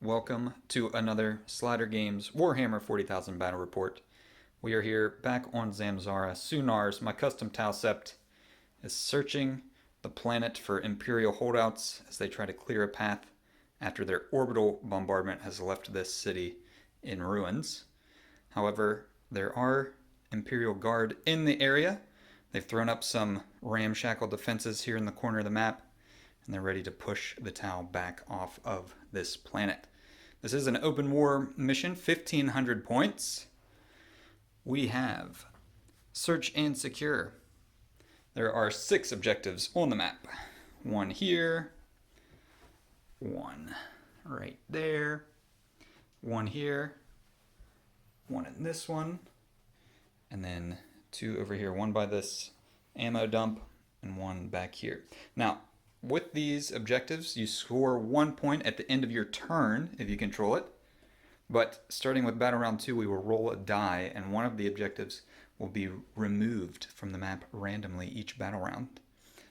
welcome to another Slider Games Warhammer 40,000 Battle Report. We are here back on Zamzara. Sunars, my custom T'au Sept, is searching the planet for Imperial holdouts as they try to clear a path after their orbital bombardment has left this city in ruins. However, there are Imperial Guard in the area. They've thrown up some ramshackle defenses here in the corner of the map, and they're ready to push the T'au back off of this planet. This is an open war mission, 1,500 points. We have Search and Secure. There are 6 objectives on the map. One here, one right there, one here, one in this one, and then 2 over here, one by this ammo dump, and one back here. Now, with these objectives, you score 1 point at the end of your turn if you control it. But starting with Battle Round 2, we will roll a die, and one of the objectives will be removed from the map randomly each battle round.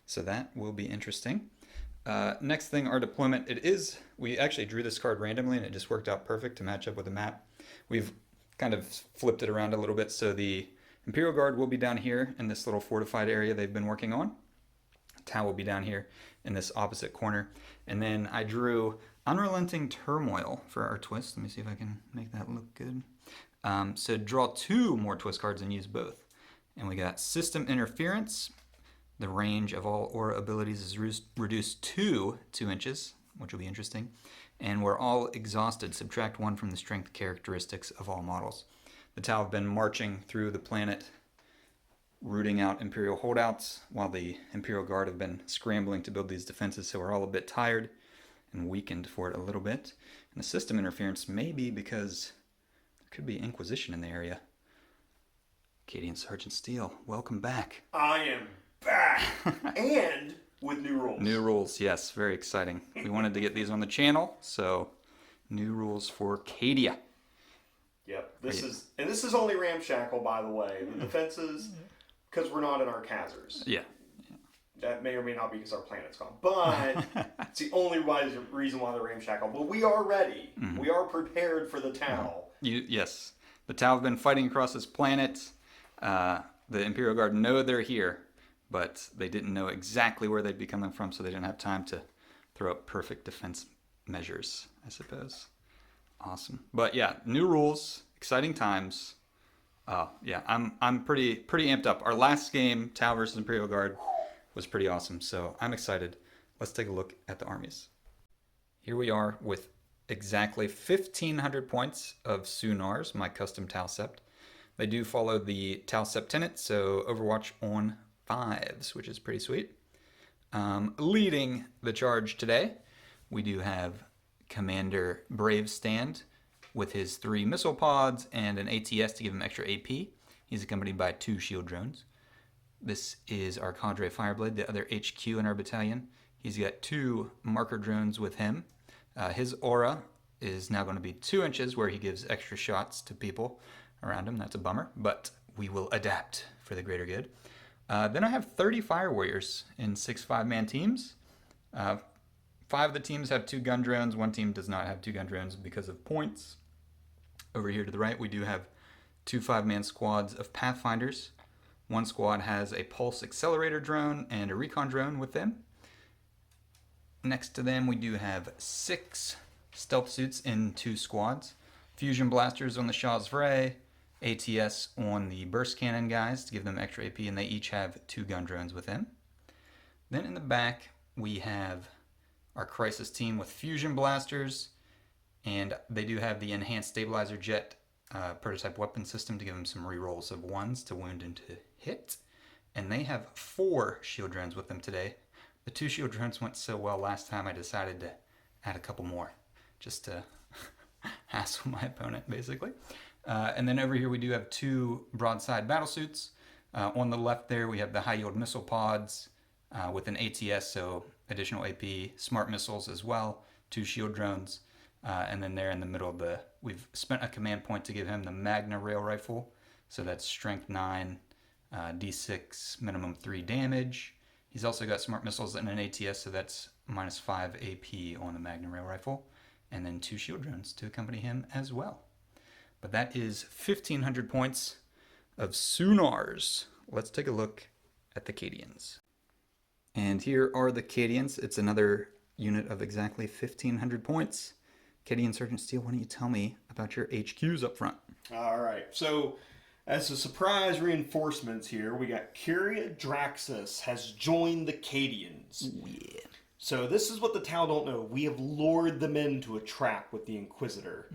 So that will be interesting. Next thing, our deployment. We actually drew this card randomly, and it just worked out perfect to match up with the map. We've kind of flipped it around a little bit, so the Imperial Guard will be down here in this little fortified area they've been working on. T'au will be down here in this opposite corner. And then I drew Unrelenting Turmoil for our twist. Let me see if I can make that look good. So draw 2 more twist cards and use both. And we got System Interference. The range of all aura abilities is reduced to 2 inches, which will be interesting. And we're all exhausted. Subtract 1 from the strength characteristics of all models. The T'au have been marching through the planet, rooting out Imperial holdouts, while the Imperial Guard have been scrambling to build these defenses, so we're all a bit tired and weakened for it a little bit. And the system interference may be because there could be Inquisition in the area. Cadian Sergeant Steele, welcome back. I am back! And with new rules. New rules, yes, very exciting. We wanted to get these on the channel, so new rules for Cadia. Yep, this is only ramshackle, by the way. The defenses, because we're not in our Khazars. Yeah. That may or may not be because our planet's gone. But it's the only reason why they're ramshackle. But we are ready. Mm-hmm. We are prepared for the T'au. Yes. The T'au have been fighting across this planet. The Imperial Guard know they're here, but they didn't know exactly where they'd be coming from, so they didn't have time to throw up perfect defense measures, I suppose. Awesome. But yeah, new rules, exciting times. Yeah, I'm pretty amped up. Our last game, T'au versus Imperial Guard, was pretty awesome, so I'm excited. Let's take a look at the armies. Here we are with exactly 1,500 points of Sunars, my custom T'au Sept. They do follow the T'au Sept tenet, so Overwatch on 5s, which is pretty sweet. Leading the charge today, we do have Commander Bravestand with his 3 missile pods and an ATS to give him extra AP. He's accompanied by 2 shield drones. This is our Cadre Fireblade, the other HQ in our battalion. He's got 2 marker drones with him. His aura is now going to be 2 inches, where he gives extra shots to people around him. That's a bummer, but we will adapt for the greater good. Then I have 30 Fire Warriors in 6 5-man teams. 5 of the teams have 2 gun drones. 1 team does not have 2 gun drones because of points. Over here to the right, we do have 2 5-man squads of Pathfinders. 1 squad has a pulse accelerator drone and a recon drone with them. Next to them, we do have 6 stealth suits in 2 squads. Fusion blasters on the Shah's Vray, ATS on the burst cannon guys to give them extra AP, and they each have 2 gun drones with them. Then in the back, we have our Crisis team with fusion blasters, and they do have the enhanced stabilizer jet prototype weapon system to give them some rerolls of 1s to wound and to hit. And they have 4 shield drones with them today. The 2 shield drones went so well last time, I decided to add a couple more just to hassle my opponent, basically. And then over here we do have 2 broadside battlesuits. On the left there we have the high yield missile pods with an ATS, so additional AP, smart missiles as well, 2 shield drones. And then there in the middle, we've spent a command point to give him the Magna rail rifle. So that's strength 9, D6, minimum 3 damage. He's also got smart missiles and an ATS, so that's -5 AP on the Magna rail rifle. and then 2 shield drones to accompany him as well. But that is 1,500 points of Sunars. Let's take a look at the Cadians. And here are the Cadians. It's another unit of exactly 1,500 points. Cadian Sergeant Steele, why don't you tell me about your HQs up front? All right. So, as a surprise reinforcements here, we got Curia Draxus has joined the Cadians. Ooh, yeah. So this is what the T'au don't know. We have lured them into a trap with the Inquisitor.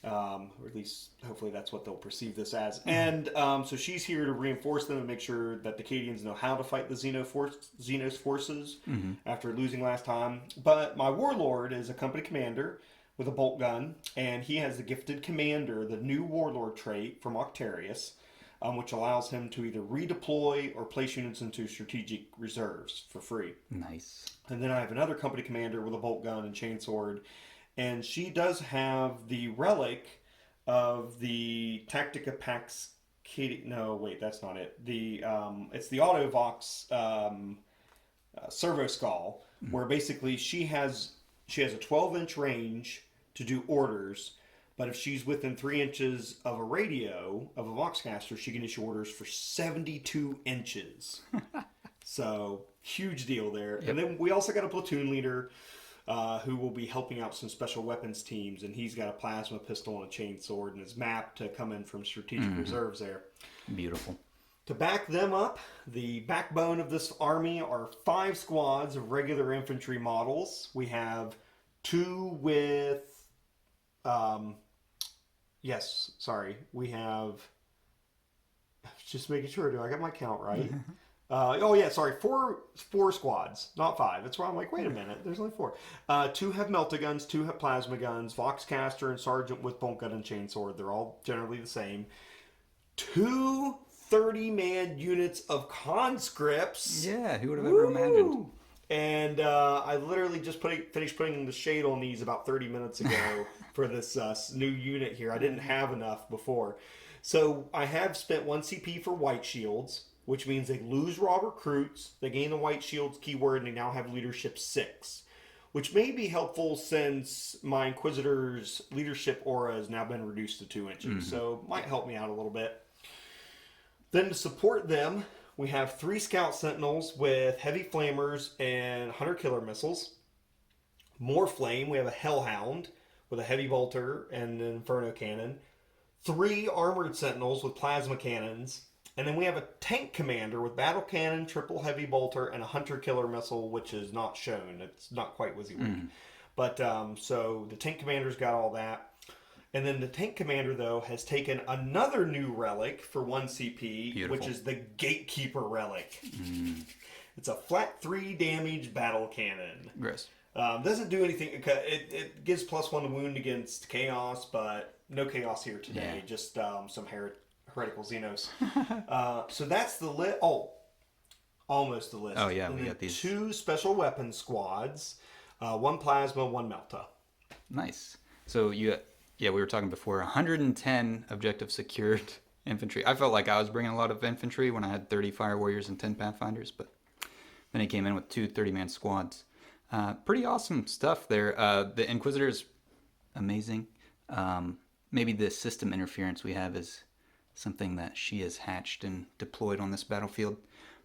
Or at least, hopefully that's what they'll perceive this as. And so she's here to reinforce them and make sure that the Cadians know how to fight the Xenos forces after losing last time. But my Warlord is a company commander with a bolt gun, and he has the Gifted Commander, the new Warlord trait from Octarius, which allows him to either redeploy or place units into strategic reserves for free. Nice. And then I have another company commander with a bolt gun and chainsword, and she does have the relic of the Tactica Pax. No, wait, that's not it. It's the Autovox Servo Skull, where basically she has a 12-inch range to do orders, but if she's within 3 inches of a radio of a Voxcaster, she can issue orders for 72 inches. So, huge deal there. Yep. And then we also got a platoon leader who will be helping out some special weapons teams, and he's got a plasma pistol and a chainsword and is mapped to come in from strategic reserves there. Beautiful. To back them up, the backbone of this army are 5 squads of regular infantry models. We have 2 with... we have... Just making sure, do I got my count right? 4 squads, not 5. That's why I'm like, wait a minute, there's only 4. 2 have melta-guns, 2 have plasma guns, Voxcaster and Sergeant with bolt gun and chainsword. They're all generally the same. 2 30-man units of conscripts. Yeah, who would have ever imagined? And I literally just finished putting the shade on these about 30 minutes ago for this new unit here. I didn't have enough before. So I have spent 1 CP for white shields, which means they lose raw recruits, they gain the white shields keyword, and they now have leadership 6, which may be helpful since my Inquisitor's leadership aura has now been reduced to 2 inches, so might help me out a little bit. Then to support them, we have 3 Scout Sentinels with heavy flamers and hunter killer missiles. More flame, we have a Hellhound with a heavy bolter and an Inferno cannon. 3 armored Sentinels with plasma cannons. And then we have a tank commander with battle cannon, triple heavy bolter, and a hunter killer missile, which is not shown. It's not quite WYSIWYG. But so the tank commander's got all that. And then the tank commander, though, has taken another new relic for 1 CP, Beautiful. Which is the Gatekeeper relic. It's a flat 3 damage battle cannon. Gross. Doesn't do anything. It gives +1 to wound against chaos, but no chaos here today. Yeah. Just some heretical xenos. So that's the list. Oh, almost the list. Oh, yeah, and we got these. 2 special weapon squads, 1 plasma, 1 melta. Nice. So we were talking before, 110 objective secured infantry. I felt like I was bringing a lot of infantry when I had 30 Fire Warriors and 10 Pathfinders, but then he came in with 2 30-man squads. Pretty awesome stuff there. The Inquisitor's amazing. Maybe the system interference we have is something that she has hatched and deployed on this battlefield.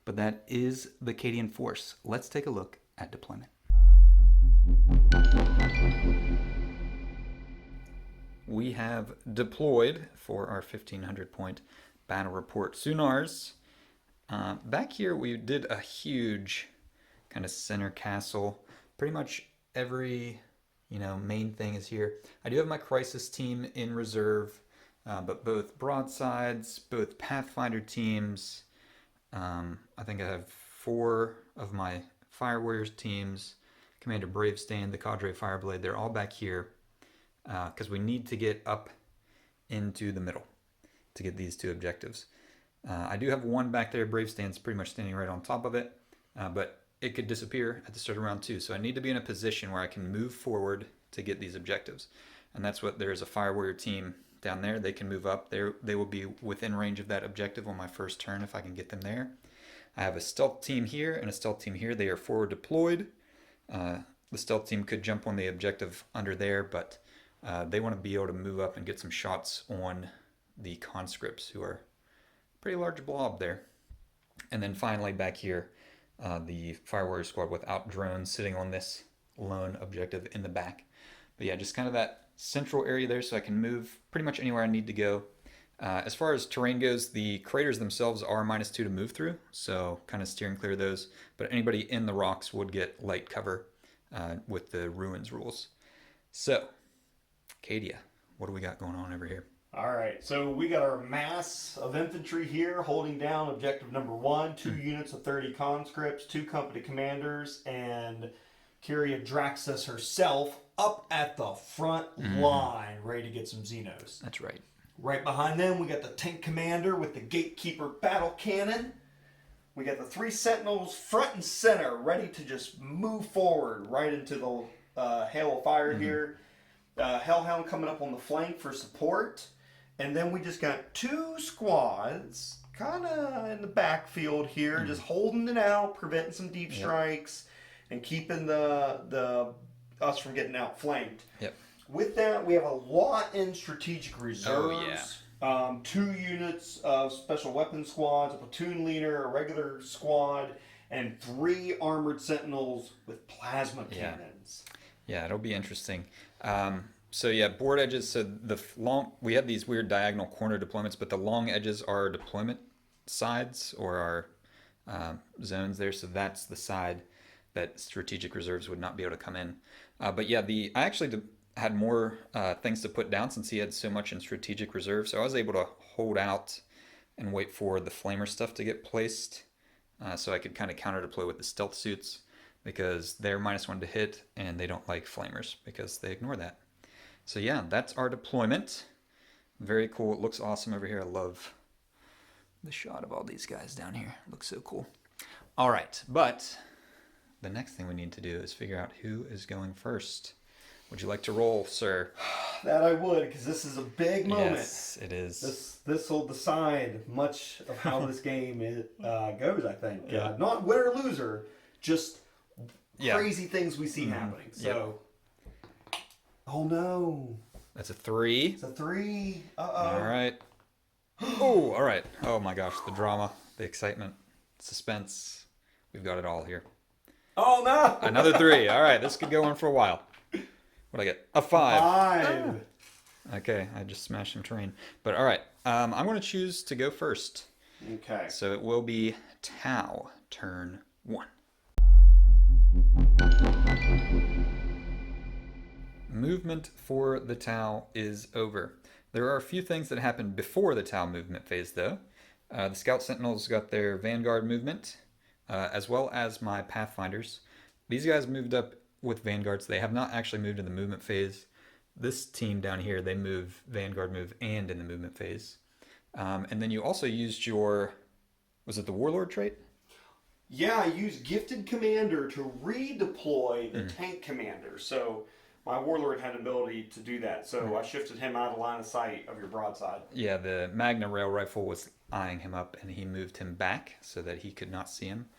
But that is the Cadian force. Let's take a look at deployment. We have deployed for our 1,500 point battle report Sunars. Back here we did a huge kind of center castle. Pretty much every main thing is here. I do have my crisis team in reserve, but both broadsides, both Pathfinder teams. I think I have 4 of my Fire Warriors teams, Commander Bravestand, the Cadre Fireblade. They're all back here because we need to get up into the middle to get these 2 objectives. I do have 1 back there. Bravestand's pretty much standing right on top of it, but it could disappear at the start of round 2. So I need to be in a position where I can move forward to get these objectives. And that's what there's a Fire Warrior team down there. They can move up. They will be within range of that objective on my first turn if I can get them there. I have a stealth team here and a stealth team here. They are forward deployed. the stealth team could jump on the objective under there, but they want to be able to move up and get some shots on the conscripts, who are a pretty large blob there. And then finally back here, the Fire Warrior squad without drones sitting on this lone objective in the back. But yeah, just kind of that central area there, so I can move pretty much anywhere I need to go. As far as terrain goes, the craters themselves are -2 to move through, so kind of steering clear of those. But anybody in the rocks would get light cover with the ruins rules. So, Cadia, what do we got going on over here? All right, so we got our mass of infantry here holding down objective number 1, 2 units of 30 conscripts, 2 company commanders, and Kyria Draxus herself up at the front line, ready to get some xenos. That's right. Right behind them, we got the tank commander with the gatekeeper battle cannon. We got the 3 sentinels front and center, ready to just move forward right into the hail of fire here. Hellhound coming up on the flank for support. And then we just got 2 squads kind of in the backfield here, just holding it out, preventing some deep strikes, and keeping us from getting outflanked. Yep. With that, we have a lot in strategic reserves. 2 units of special weapons squads, a platoon leader, a regular squad, and 3 armored sentinels with plasma cannons. Yeah, it'll be interesting. So yeah, board edges. So we have these weird diagonal corner deployments, but the long edges are deployment sides or our zones there. So that's the side that strategic reserves would not be able to come in. But yeah, I actually had more things to put down since he had so much in strategic reserve. So I was able to hold out and wait for the flamer stuff to get placed, so I could kind of counter deploy with the stealth suits, because they're -1 to hit and they don't like flamers because they ignore that. So yeah, that's our deployment. Very cool. It looks awesome over here. I love the shot of all these guys down here. It looks so cool. All right, but the next thing we need to do is figure out who is going first. Would you like to roll, sir? That I would, because this is a big moment. Yes, it is. This will decide much of how this game goes, I think. Yeah. Not winner or loser, just crazy things we see happening. So, oh no. That's a 3. It's a 3. All right. Oh, all right. Oh my gosh, the drama, the excitement, suspense. We've got it all here. Oh no! Another 3. All right, this could go on for a while. What'd I get? A 5. 5. Okay, I just smashed some terrain. But all right, I'm going to choose to go first. Okay. So it will be T'au, turn 1. Movement for the T'au is over. There are a few things that happened before the T'au movement phase, though. The Scout Sentinels got their Vanguard movement, as well as my Pathfinders. These guys moved up with Vanguards. They have not actually moved in the movement phase. This team down here, they move Vanguard move and in the movement phase. And then you also used was it the Warlord trait? Yeah, I used Gifted Commander to redeploy the Tank Commander. So my Warlord had an ability to do that. So I shifted him out of line of sight of your broadside. Yeah, the Magna Rail Rifle was eyeing him up, and he moved him back so that he could not see him,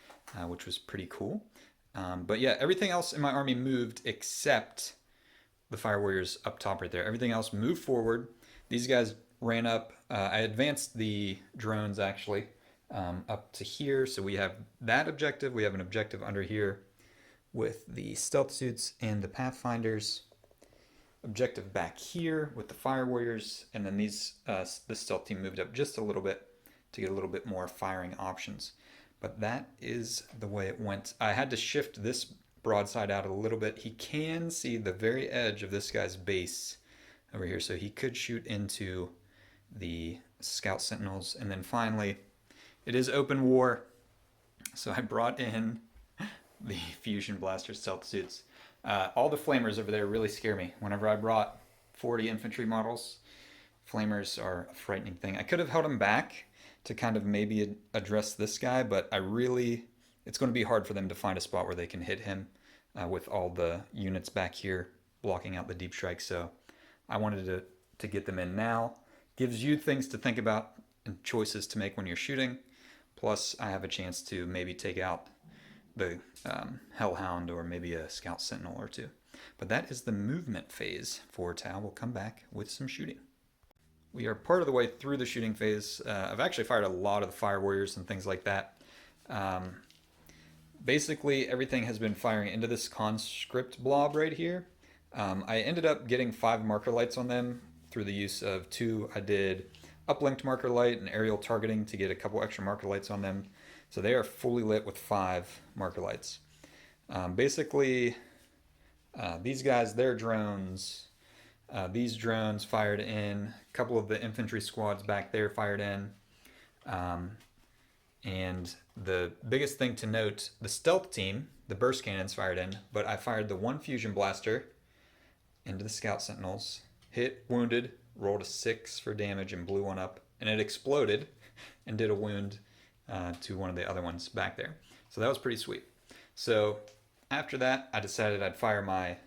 which was pretty cool. But yeah, everything else in my army moved except the Fire Warriors up top right there. Everything else moved forward. These guys ran up. I advanced the drones actually up to here. So we have that objective. We have an objective under here with the stealth suits and the Pathfinders. Objective back here with the Fire Warriors. And then this stealth team moved up just a little bit to get a little bit more firing options. But that is the way it went. I had to shift this broadside out a little bit. He can see the very edge of this guy's base over here, so he could shoot into the Scout Sentinels. And then finally, it is open war, so I brought in the Fusion Blaster stealth suits. All the flamers over there really scare me. Whenever I brought 40 infantry models, flamers are a frightening thing. I could have held them back to kind of maybe address this guy, but it's going to be hard for them to find a spot where they can hit him with all the units back here blocking out the deep strike. So I wanted to get them in now. Gives you things to think about and choices to make when you're shooting. Plus I have a chance to maybe take out the Hellhound or maybe a Scout Sentinel or two. But that is the movement phase for T'au. We'll come back with some shooting. We are part of the way through the shooting phase. I've actually fired a lot of the Fire Warriors and things like that. Basically, everything has been firing into this conscript blob right here. I ended up getting 5 marker lights on them through the use of 2. I did uplinked marker light and aerial targeting to get a couple extra marker lights on them. So they are fully lit with 5 marker lights. Basically, these guys, they're drones. These drones fired in. A couple of the infantry squads back there fired in. And the biggest thing to note, the stealth team, the burst cannons fired in, but I fired the 1 fusion blaster into the Scout Sentinels, hit, wounded, rolled a 6 for damage and blew one up, and it exploded and did a wound to one of the other ones back there. So that was pretty sweet. So after that, I decided I'd fire my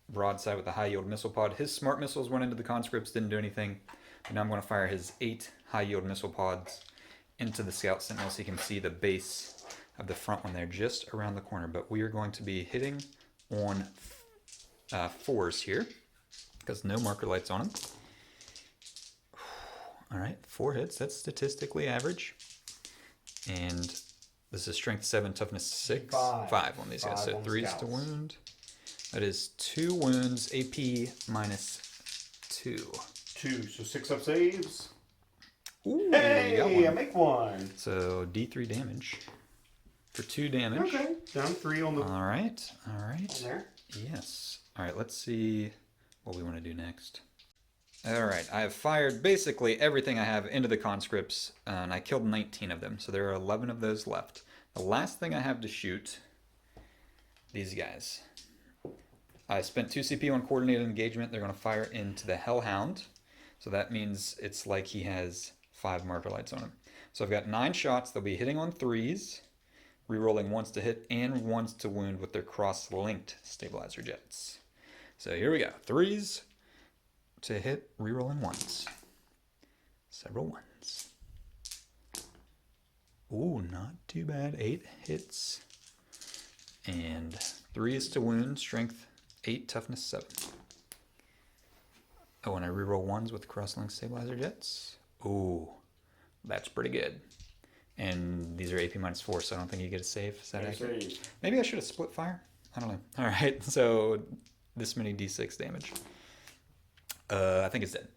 broadside with the high yield missile pod. His smart missiles went into the conscripts, didn't do anything. But now I'm going to fire his 8 high yield missile pods into the Scout Sentinel so you can see the base of the front one there just around the corner. But we are going to be hitting on 4s here because no marker lights on them. All right, 4 hits. That's statistically average. And this is strength 7, toughness 6. 5 on these guys. So 3s to wound. That is 2 wounds, AP minus 2. 2, so 6 up saves. Ooh, hey, I make 1. So D3 damage for 2 damage. Okay, down 3 on the. All right, all right. There. Yes. All right, let's see what we want to do next. All right, I have fired basically everything I have into the conscripts, and I killed 19 of them, so there are 11 of those left. The last thing I have to shoot, these guys. I spent 2 CP on coordinated engagement. They're going to fire into the Hellhound, so that means it's like he has 5 marker lights on him. So I've got 9 shots. They'll be hitting on 3s, rerolling 1s to hit and 1s to wound with their cross-linked stabilizer jets. So here we go. 3s to hit, rerolling 1s. Several 1s. Ooh, not too bad. 8 hits. And 3s to wound, strength 8, toughness 7. Oh, and I reroll 1s with cross-linked stabilizer jets. Ooh, that's pretty good. And these are AP minus 4, so I don't think you get a save. Is that accurate? Maybe I should have split fire. I don't know. All right, so this many D6 damage. I think it's dead.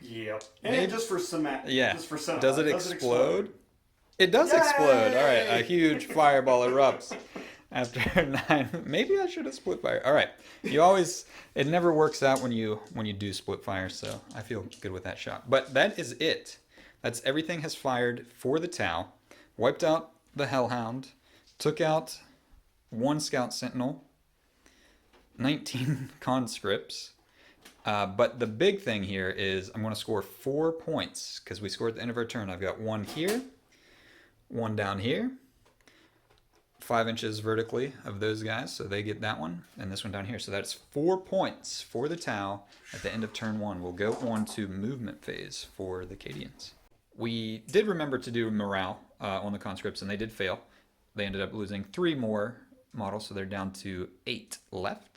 Yep. And just for some. Yeah. Just for some. Does it explode? It does explode. All right, a huge fireball erupts after 9. Maybe I should have split fire. All right. You always. It never works out when you do split fire, so I feel good with that shot. But that is it. That's everything has fired for the T'au. Wiped out the Hellhound. Took out 1 Scout Sentinel. 19 conscripts. But the big thing here is I'm going to score 4 points because we scored at the end of our turn. I've got 1 here, 1 down here, 5 inches vertically of those guys, so they get that one, and this one down here. So that's 4 points for the T'au at the end of turn 1. We'll go on to movement phase for the Cadians. We did remember to do morale on the conscripts, and they did fail. They ended up losing 3 more models, so they're down to 8 left.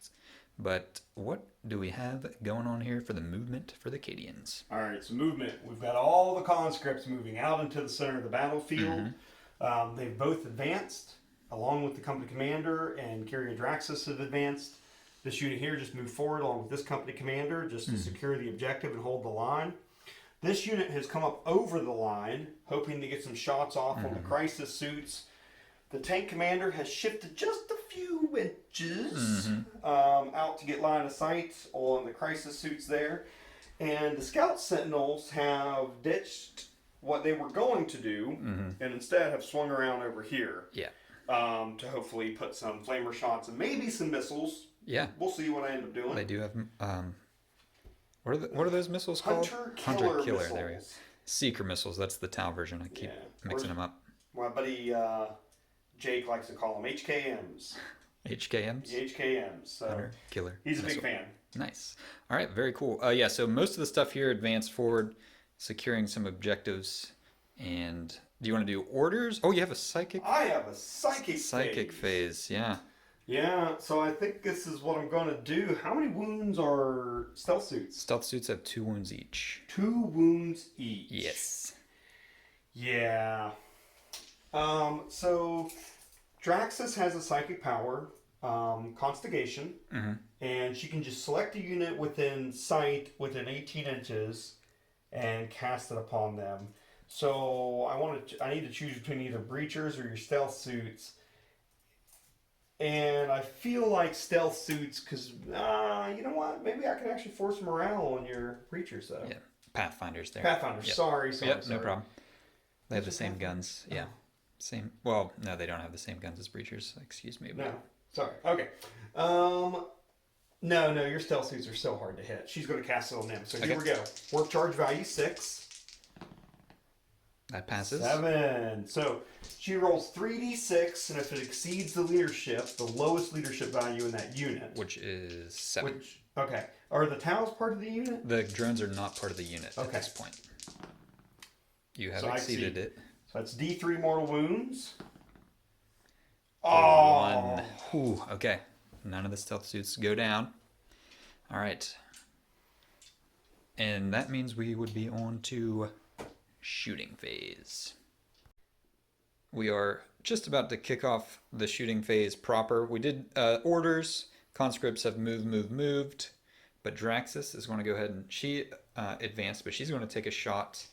But what do we have going on here for the movement for the Cadians? All right, so movement. We've got all the conscripts moving out into the center of the battlefield. Mm-hmm. They've both advanced, along with the company commander and Carrier Draxus have advanced. This unit here just moved forward along with this company commander just to secure the objective and hold the line. This unit has come up over the line, hoping to get some shots off on the crisis suits. The tank commander has shifted just a few inches out to get line of sight on the crisis suits there. And the scout sentinels have ditched what they were going to do and instead have swung around over here. Yeah. To hopefully put some flamer shots and maybe some missiles. Yeah. We'll see what I end up doing. They do have... what are those missiles called? Hunter Killer missiles. There we go. Seeker missiles. That's the T'au version. I keep mixing them up. My buddy... Jake likes to call them HKMs. HKMs? HKMs. So Hunter Killer. He's a big fan. Nice. All right, very cool. Yeah, so most of the stuff here advanced forward, securing some objectives, and Do you want to do orders? Oh, you have a psychic. I have a psychic phase. Yeah. Yeah, so I think this is what I'm going to do. How many wounds are stealth suits? Stealth suits have 2 wounds each. 2 wounds each. Yes. Yeah. So Draxus has a psychic power, Constigation, and she can just select a unit within sight within 18 inches and cast it upon them. So I need to choose between either breachers or your stealth suits. And I feel like stealth suits, because, you know what? Maybe I can actually force morale on your breachers, though. Yeah, Pathfinders there. Pathfinders, yep. sorry. No problem. They have the same guns. Yeah. Same. Well, no, they don't have the same guns as breachers. Excuse me. But... No, sorry. Okay. No, your stealth suits are so hard to hit. She's going to cast it on them. So here we go. Warp charge value 6. That passes. 7. So she rolls 3d6, and if it exceeds the leadership, the lowest leadership value in that unit, which is 7. Okay. Are the T'au's part of the unit? The drones are not part of the unit at this point. You have exceeded it. So that's D3 mortal wounds. Oh! 1. Ooh, okay. None of the stealth suits go down. All right. And that means we would be on to shooting phase. We are just about to kick off the shooting phase proper. We did orders. Conscripts have moved. But Draxus is going to go ahead and she advanced, but she's going to take a shot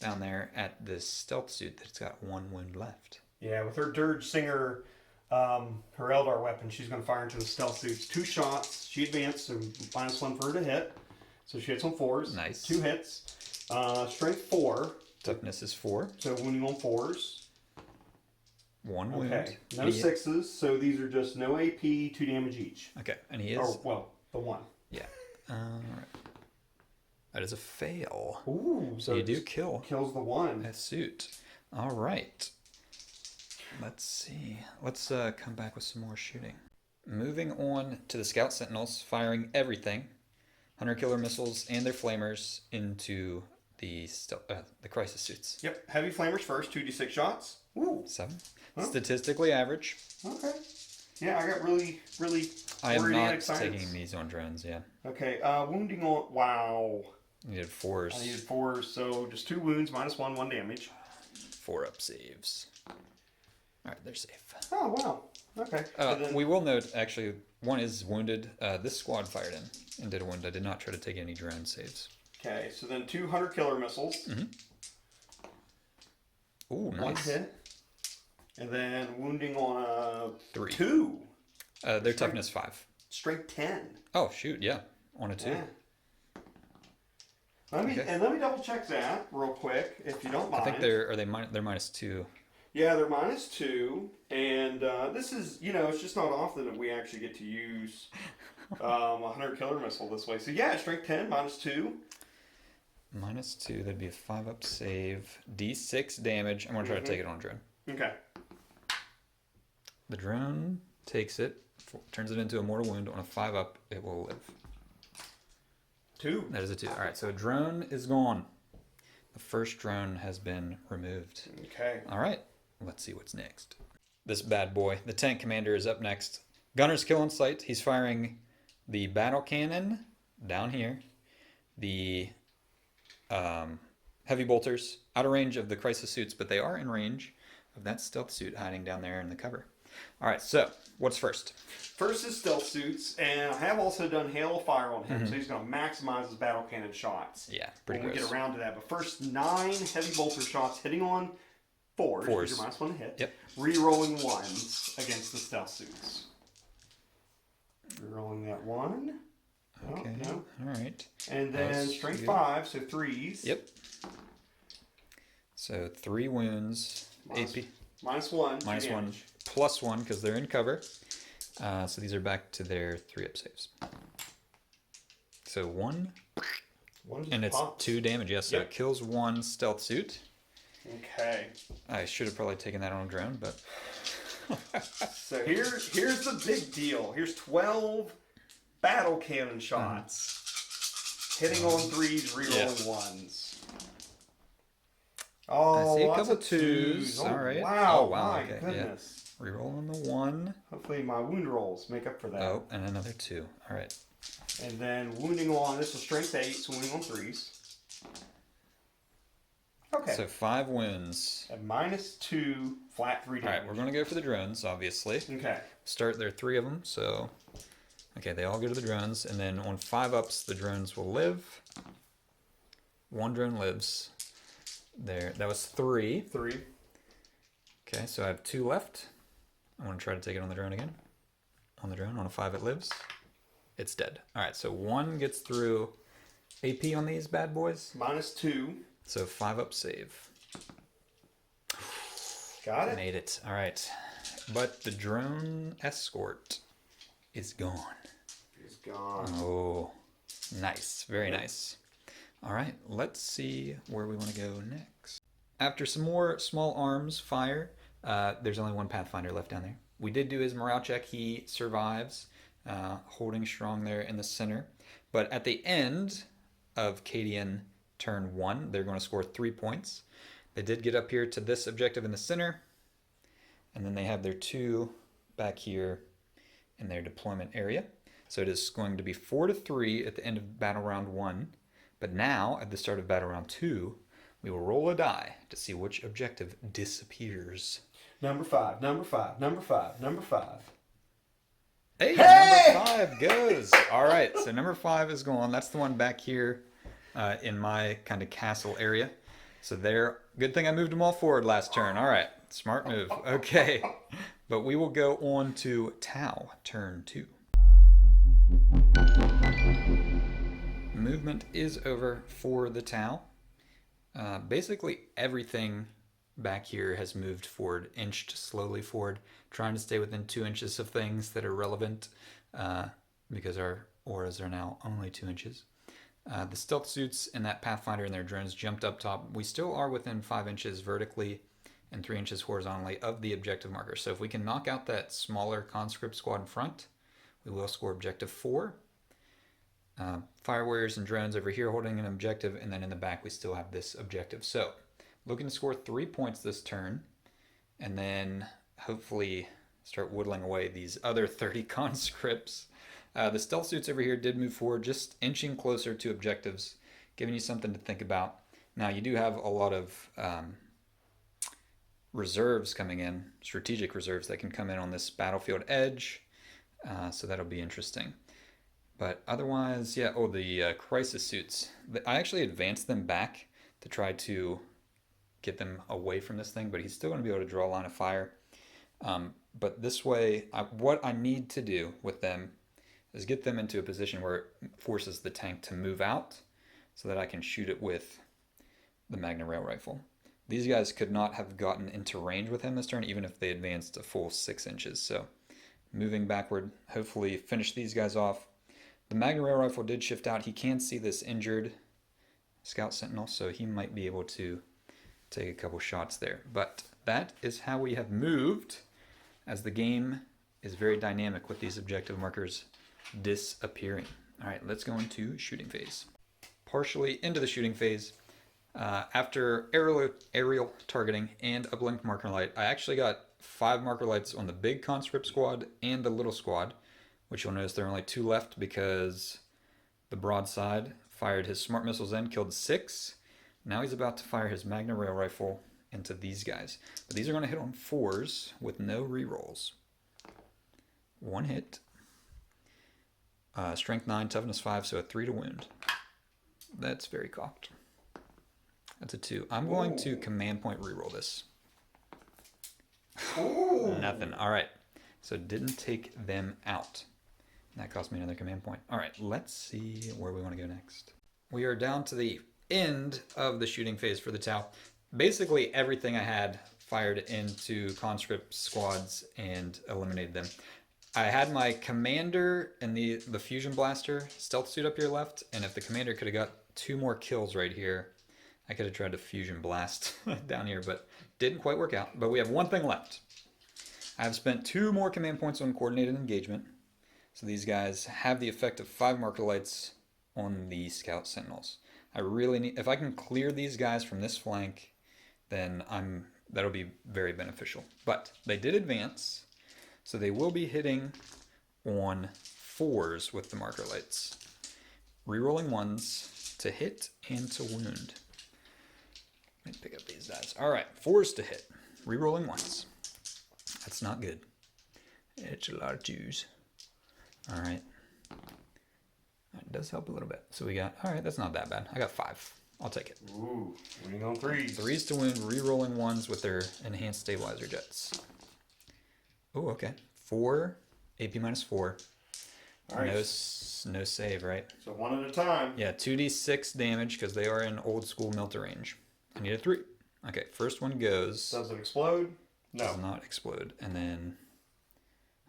down there at this stealth suit that's got 1 wound left. Yeah, with her Dirge Singer, her Eldar weapon, she's going to fire into the stealth suits. 2 shots. She advanced, so -1 for her to hit. So she hits on 4s. Nice. 2 hits. Strength 4. Toughness is 4. So wounding on 4s. 1 wound. Okay. No 6s, so these are just no AP, 2 damage each. Okay, and he is... Oh, well, the 1. Yeah. Alright. That is a fail. Ooh, so you do kill. Kills the 1. That suit. Alright. Let's see. Let's come back with some more shooting. Moving on to the Scout Sentinels, firing everything. Hunter Killer missiles and their flamers into the crisis suits. Yep. Heavy flamers first, 2d6 shots. Ooh. 7. Huh? Statistically average. Okay. Yeah, I got really I am not taking these on drones, yeah. Okay, wounding on... Wow. You needed 4s. I needed 4s, so just 2 wounds, -1, 1 damage. 4 up saves. Alright, they're safe. Oh, wow. Okay. Then... We will note, actually, 1 is wounded. This squad fired in and did a wound. I did not try to take any drone saves. Okay, so then 2 Hunter Killer missiles. Ooh, nice. 1 hit. And then wounding on 3. 2. Their toughness 5. Strength 10. Oh, shoot, yeah. On a 2. Yeah. Let me double check that real quick, if you don't mind. I think they're -2. Yeah, they're -2, and this is, it's just not often that we actually get to use a Hunter Killer missile this way. So yeah, strength 10, -2. -2, that'd be a 5 up save, D6 damage. I'm gonna try to take it on a drone. Okay. The drone takes it, turns it into a mortal wound. On a 5 up, it will live. 2. That is a 2. All right, so a drone is gone. The first drone has been removed. Okay. All right, let's see what's next. This bad boy, the tank commander, is up next. Gunner's kill on sight. He's firing the battle cannon down here. The heavy bolters out of range of the crisis suits, but they are in range of that stealth suit hiding down there in the cover. All right, so what's first? First is stealth suits, and I have also done hail of fire on him, so he's going to maximize his battle cannon shots. Yeah, pretty good. When we get around to that, but first 9 heavy bolter shots hitting on 4s. You're -1 to hit. Yep. Re-rolling 1s against the stealth suits. Re-rolling that 1. Okay. Oh, no. All right. And then strength 5, so 3s. Yep. So 3 wounds. AP. -1. -1. +1 because they're in cover. So these are back to their 3 up saves. So 1. And it's pops. 2 damage. Yes, so it kills 1 stealth suit. Okay. I should have probably taken that on a drone, but... So here's the big deal. Here's 12 battle cannon shots. Hitting on 3s, rerolling 1s. Oh, I see a lots couple of twos. Oh, All right. wow. Oh, wow. My Okay. goodness. Yeah. Reroll on the 1. Hopefully my wound rolls make up for that. Oh, and another 2. All right. And then wounding on, this was strength 8, so wounding on 3s. Okay. So 5 wounds. At -2, flat 3 damage. All right, we're going to go for the drones, obviously. Okay. Start there are 3 of them, so okay, they all go to the drones, and then on 5 ups, the drones will live. 1 drone lives. There, that was 3. 3. Okay, so I have 2 left. I want to try to take it on the drone again. On the drone, on a 5 it lives. It's dead. All right, so 1 gets through AP on these bad boys. -2. So 5 up save. Got it. Made it. All right. But the drone escort is gone. It's gone. Oh, nice. Very nice. All right. Let's see where we want to go next. After some more small arms fire, there's only 1 Pathfinder left down there. We did do his morale check. He survives, holding strong there in the center. But at the end of Cadian turn 1, they're going to score 3 points. They did get up here to this objective in the center, and then they have their 2 back here in their deployment area. So it is going to be 4-3 at the end of battle round 1. But now, at the start of battle round 2, we will roll a die to see which objective disappears. Number 5, number 5, number 5, number 5. Hey! Number 5 goes! All right, so number 5 is gone. That's the one back here in my kind of castle area. So there, good thing I moved them all forward last turn. All right, smart move. Okay, but we will go on to T'au, turn 2. Movement is over for the T'au. Basically everything back here has moved forward, inched slowly forward, trying to stay within 2 inches of things that are relevant because our auras are now only 2 inches. The stealth suits and that Pathfinder and their drones jumped up top. We still are within 5 inches vertically and 3 inches horizontally of the objective marker. So if we can knock out that smaller conscript squad in front, we will score objective 4. Fire warriors and drones over here holding an objective, and then in the back we still have this objective. So looking to score 3 points this turn, and then hopefully start whittling away these other 30 conscripts. The stealth suits over here did move forward, just inching closer to objectives, giving you something to think about. Now you do have a lot of reserves coming in, strategic reserves that can come in on this battlefield edge, so that'll be interesting. But otherwise, yeah, the crisis suits. I actually advanced them back to try to get them away from this thing, but he's still going to be able to draw a line of fire. But this way, what I need to do with them is get them into a position where it forces the tank to move out so that I can shoot it with the Magna Rail Rifle. These guys could not have gotten into range with him this turn, even if they advanced a full 6 inches. So moving backward, hopefully finish these guys off. The Magna Rail Rifle did shift out. He can see this injured Scout Sentinel, so he might be able to take a couple shots there. But that is how we have moved, as the game is very dynamic with these objective markers disappearing. All right, let's go into shooting phase. Partially into the shooting phase, after aerial targeting and uplink marker light, I actually got 5 marker lights on the big conscript squad and the little squad, which you'll notice there are only 2 left because the broadside fired his smart missiles in, killed 6. Now he's about to fire his Magna Rail Rifle into these guys. But these are going to hit on 4s with no rerolls. 1 hit. Strength 9, toughness 5, so a 3 to wound. That's very cocked. That's a 2. I'm going to command point reroll this. Nothing. All right. So didn't take them out. That cost me another command point. All right, let's see where we want to go next. We are down to the end of the shooting phase for the T'au. Basically everything I had fired into conscript squads and eliminated them. I had my commander and the fusion blaster stealth suit up here left, and if the commander could have got 2 more kills right here, I could have tried to fusion blast down here, but didn't quite work out. But we have 1 thing left. I've spent 2 more command points on coordinated engagement. So these guys have the effect of 5 marker lights on the Scout Sentinels. I really need, if I can clear these guys from this flank, then that'll be very beneficial. But they did advance, so they will be hitting on 4s with the marker lights. Rerolling 1s to hit and to wound. Let me pick up these dice. All right, 4s to hit. Rerolling 1s. That's not good. It's a lot of 2s. All right. It does help a little bit. So we got, all right, that's not that bad. I got 5. I'll take it. Ooh, winning on 3s. 3s to wound, re-rolling 1s with their enhanced stabilizer jets. Oh, okay. 4, AP minus 4. All right. No save, right? So 1 at a time. Yeah, 2d6 damage because they are in old school melter range. I need a 3. Okay, first one goes. Does it explode? No. Does not explode. And then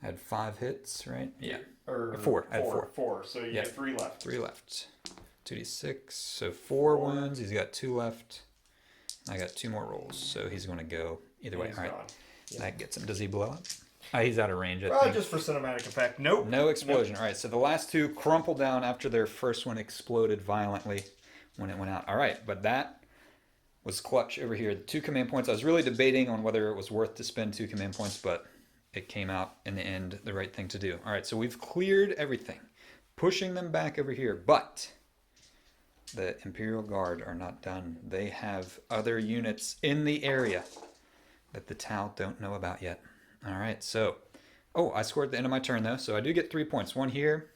I had 5 hits, right? Yeah. Or 4. I had 4. 4. So you have 3 left. 3 left. 2d6. So 4 wounds. He's got 2 left. I got 2 more rolls. So he's going to go either way. He's All right. gone. Yeah. That gets him. Does he blow up? He's out of range, I Probably think. just for cinematic effect. Nope. No explosion. All right. So the last 2 crumpled down after their first one exploded violently when it went out. All right. But that was clutch over here. The 2 command points. I was really debating on whether it was worth to spend 2 command points, but it came out in the end the right thing to do. All right, so we've cleared everything, pushing them back over here, but the Imperial Guard are not done. They have other units in the area that the T'au don't know about yet. All right, so, I scored at the end of my turn though, so I do get 3 points. 1 here,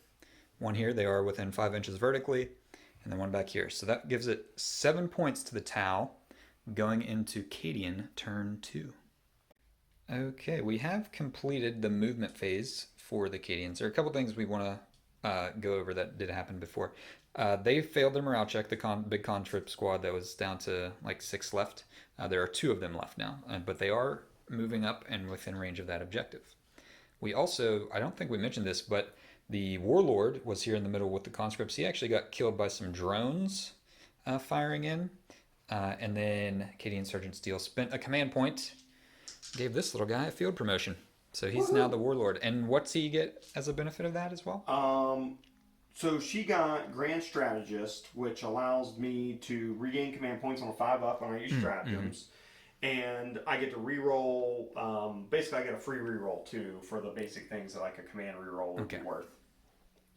1 here. They are within 5 inches vertically, and then 1 back here. So that gives it 7 points to the T'au going into Cadian turn 2. Okay, we have completed the movement phase for the Cadians. There are a couple things we want to go over that did happen before. They failed their morale check, the big contrip squad that was down to like 6 left. There are 2 of them left now, but they are moving up and within range of that objective. We also, I don't think we mentioned this, but the Warlord was here in the middle with the conscripts. He actually got killed by some drones firing in. And then Cadian Sergeant Steele spent a command point, gave this little guy a field promotion. So he's now the Warlord. And what's he get as a benefit of that as well? So she got Grand Strategist, which allows me to regain command points on a 5-up when I use stratagems. And I get to re-roll, basically I get a free re-roll too for the basic things that like a command re-roll would be worth.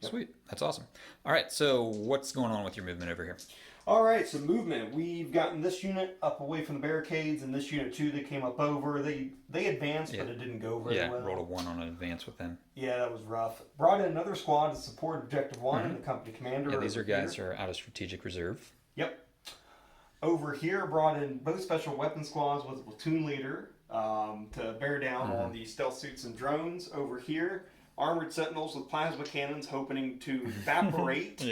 Yep. Sweet. That's awesome. All right, so what's going on with your movement over here? All right, so movement. We've gotten this unit up away from the barricades, and this unit too. They came up over. They advanced, but it didn't go very well. Yeah, rolled a 1 on an advance with them. Yeah, that was rough. Brought in another squad to support Objective 1 and the company commander. Yeah, these are guys who are out of strategic reserve. Yep. Over here, brought in both special weapon squads with a platoon leader to bear down on the stealth suits and drones. Over here, armored sentinels with plasma cannons, hoping to evaporate.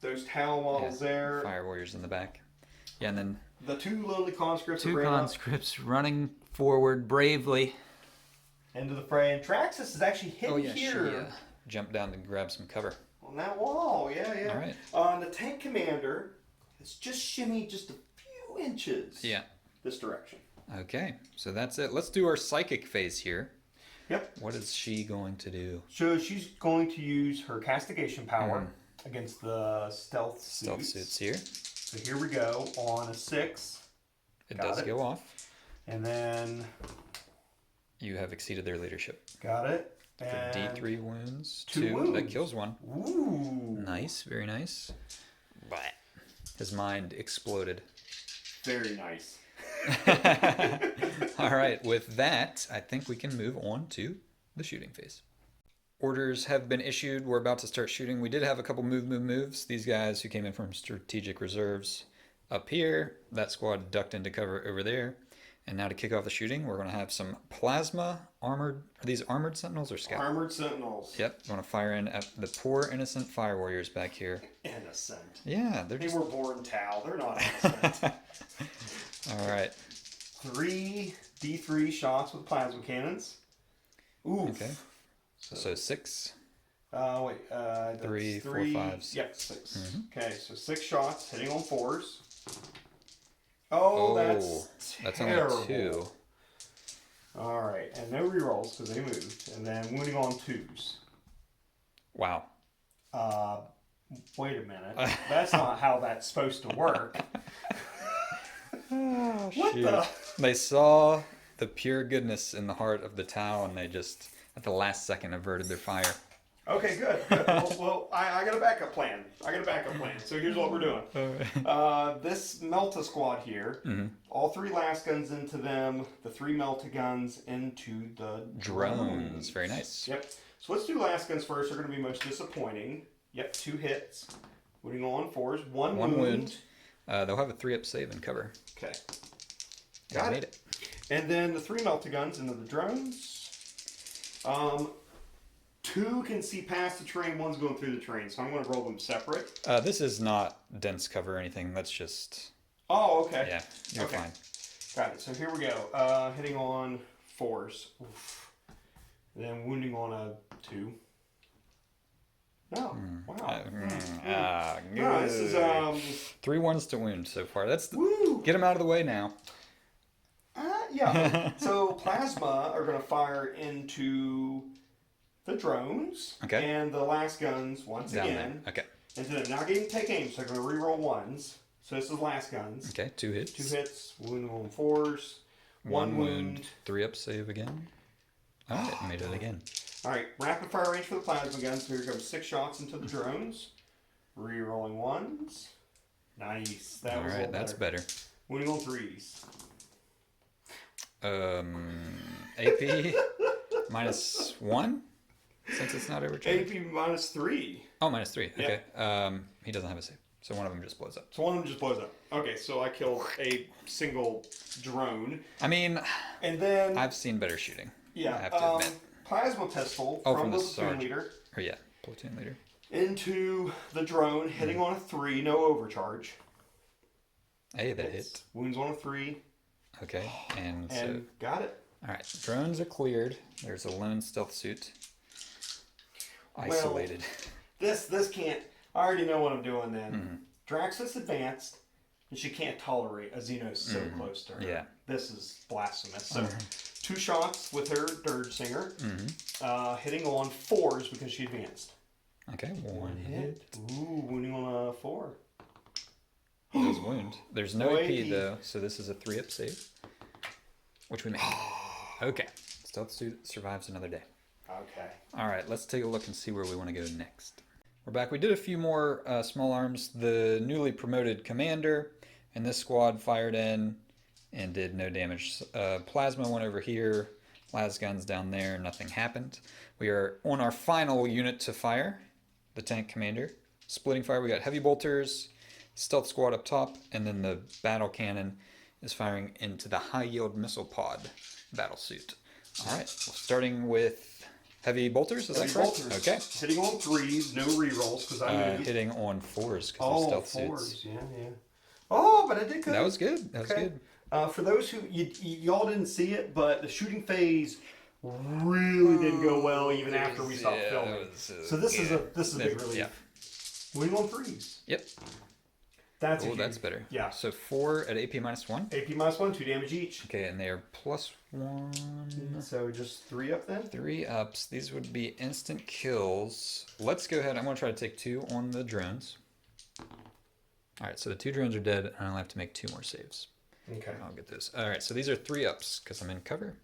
Those T'au models there. Fire warriors in the back. Yeah, and then the 2 lonely conscripts. 2 conscripts running forward bravely into the fray. And Traxxas is actually hidden here. She jumped down to grab some cover. On that wall, yeah. All right. The tank commander has just shimmied just a few inches. Yeah. This direction. Okay, so that's it. Let's do our psychic phase here. Yep. What is she going to do? So she's going to use her castigation power against the stealth suits. Stealth suits here. So here we go on a 6. It does go off. And then you have exceeded their leadership. Got it. And D3 wounds. 2 wounds. That kills 1. Ooh. Nice, very nice. But his mind exploded. Very nice. All right, with that, I think we can move on to the shooting phase. Orders have been issued. We're about to start shooting. We did have a couple moves. These guys who came in from strategic reserves up here. That squad ducked into cover over there. And now to kick off the shooting, we're going to have some plasma armored. Are these armored sentinels or scouts? Armored sentinels. Yep. We're going to fire in at the poor innocent fire warriors back here. Innocent. Yeah, they were born T'au. They're not innocent. All right. 3 D3 shots with plasma cannons. Ooh. Okay. So 6. Wait. 3, 4, 5. Yep, 6. Okay, so 6 shots hitting on 4s. Oh, that's terrible. Only 2. All right, and no rerolls because they moved, and then wounding on 2s. Wow. Wait a minute. That's not how that's supposed to work. Oh, What shoot. the? They saw the pure goodness in the heart of the T'au, and they just, at the last second, averted their fire. Okay, good. Well, I got a backup plan. So here's what we're doing. This Melta squad here, all 3 last guns into them, the 3 Melta guns into the Drones. Very nice. Yep. So let's do last guns first. They're going to be most disappointing. Yep, 2 hits. Moving on, 4s. 1 wound. They'll have a 3-up save and cover. Okay. Got it. And then the 3 Melta guns into the drones. 2 can see past the terrain, 1's going through the terrain, so I'm going to roll them separate. This is not dense cover or anything. That's just... Oh, okay. Yeah, you're fine. Got it. So here we go. Hitting on 4s. Oof. Then wounding on a 2. No. Wow. No, this is 3 1s to wound so far. That's Woo! Get them out of the way now. Yeah. So plasma are going to fire into the drones. Okay. And the last guns once Down again. there. Okay. Into them. Now getting take aim, so I'm going to reroll 1s. So this is last guns. Okay, 2 hits. 2 hits. Wounding on 4s. 1 wound. 3-up save again. Oh, it made it again. All right, rapid fire range for the plasma guns. So here comes 6 shots into the drones. Rerolling 1s. Nice. That was All right, that's better. Wounding on 3s. AP -1 since it's not overcharged. AP -3. Oh, -3. Okay. He doesn't have a save, so one of them just blows up. So one of them just blows up. Okay, so I killed a single drone. I mean, and then I've seen better shooting. Yeah. I have to admit. Plasma pistol from the the platoon sergeant. leader Or yeah, platoon leader. into the drone, hitting on a 3, no overcharge. Hey, that hit. Wounds on a 3. Okay, and so And got it. all right, drones are cleared. There's a lone stealth suit. Isolated. This can't. I already know what I'm doing then. Draxus advanced, and she can't tolerate a xenos so close to her. Yeah. This is blasphemous. So 2 shots with her dirge singer, hitting on 4s because she advanced. Okay, 1 hit. Ooh, wounding on a 4. He does wound. There's no No AP AP. though, so this is a 3-up save, which we made. Okay, stealth suit survives another day. Okay. All right, let's take a look and see where we want to go next. We're back. We did a few more small arms. The newly promoted commander and this squad fired in and did no damage. Plasma went over here. Las guns down there. Nothing happened. We are on our final unit to fire, the tank commander. Splitting fire, we got heavy bolters, stealth squad up top, and then the battle cannon is firing into the high yield missile pod battle suit. All right, starting with heavy bolters, is that correct? Bolters. Okay. Hitting on 3s, no rerolls because I'm Hitting on 4s because of stealth 4s. suits. Yeah. Oh, but I did good. That was good. That was Okay. good. For those who y'all didn't see it, but the shooting phase really didn't go well even after we stopped filming. So this is a big relief. Yeah. Winning on 3s. Yep. That's Oh, that's better. Yeah. So 4 at AP -1. AP -1, 2 damage each. Okay, and they are +1. So just 3 up then. 3 ups. These would be instant kills. Let's go ahead. I'm going to try to take 2 on the drones. All right, so the 2 drones are dead, and I'll have to make 2 more saves. Okay. I'll get this. All right, so these are 3 ups because I'm in cover.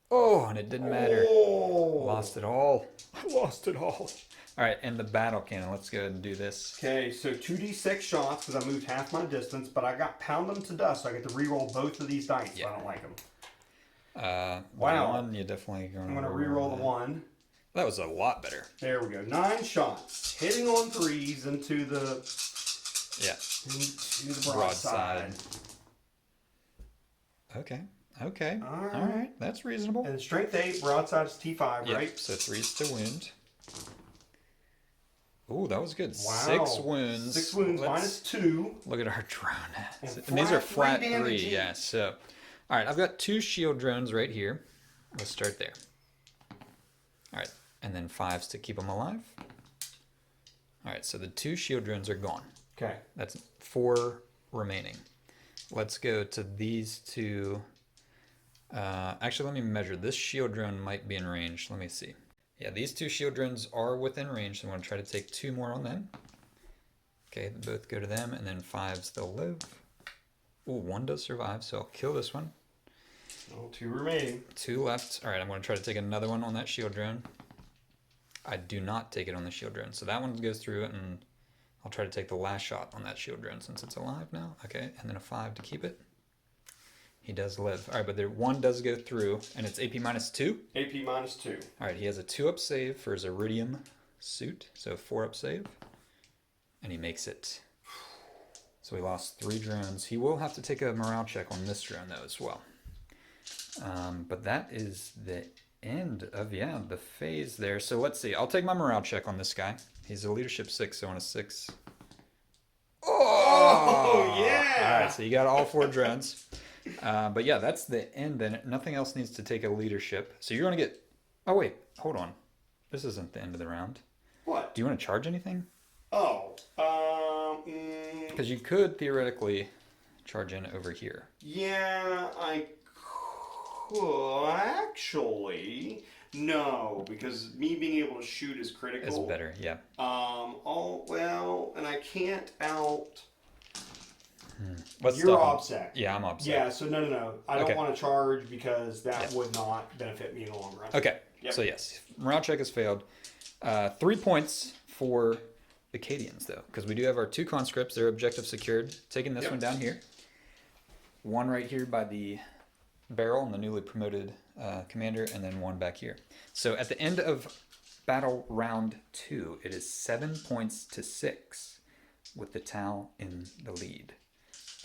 Oh, and it didn't matter. Oh. Lost it all. I lost it all. All right, and the battle cannon. Let's go ahead and do this. Okay, so 2d6 shots because I moved half my distance, but I got pound them to dust, so I get to reroll both of these dice. Yeah. So I don't like them. Wow. One, you definitely going I'm going to reroll the 1. That was a lot better. There we go. 9 shots. Hitting on 3s into the broadside. Okay. Okay. All right. All right. That's reasonable. And strength 8, broadside is T5, Yep, right? so 3's to wound. Ooh, that was good. Wow. 6 wounds. 6 wounds, -2. Look at our drone. And these are flat flat 3 3, damage each. yeah. So, all right, I've got 2 shield drones right here. Let's start there. All right, and then 5s to keep them alive. All right, so the 2 shield drones are gone. Okay. That's 4 remaining. Let's go to these 2. Actually, let me measure. This shield drone might be in range. Let me see. Yeah, these 2 shield drones are within range, so I'm going to try to take 2 more on them. Okay, both go to them, and then 5 still live. Ooh, 1 does survive, so I'll kill this one. Oh, 2 remaining. 2 left. All right, I'm going to try to take another one on that shield drone. I do not take it on the shield drone, so that one goes through it, and I'll try to take the last shot on that shield drone since it's alive now. Okay, and then a 5 to keep it. He does live. All right, but there 1 does go through, and it's AP -2? AP -2. All right, he has a 2-up save for his iridium suit, so 4-up save, and he makes it. So he lost 3 drones. He will have to take a morale check on this drone, though, as well. But that is the end of, the phase there. So let's see. I'll take my morale check on this guy. He's a leadership 6, so on a 6. Oh, yeah! All right, so you got all 4 drones. But yeah, that's the end then. Nothing else needs to take a leadership. So you're going to get... Oh, wait. Hold on. This isn't the end of the round. What? Do you want to charge anything? Oh, Because you could theoretically charge in over here. yeah, I could actually. No, because me being able to shoot is critical. It's better, yeah. Oh, well, and I can't out... Let's You're stop him. OBSEC. Yeah, I'm OBSEC. Yeah, so no. I don't Okay. want to charge because that would not benefit me in the long run. Okay, Yep. so yes, morale check has failed. 3 points for the Cadians, though, because we do have our 2 conscripts. Their objective secured. Taking this one down here. 1 right here by the barrel and the newly promoted commander, and then 1 back here. So at the end of battle round 2, it is 7 points to 6 with the T'au in the lead.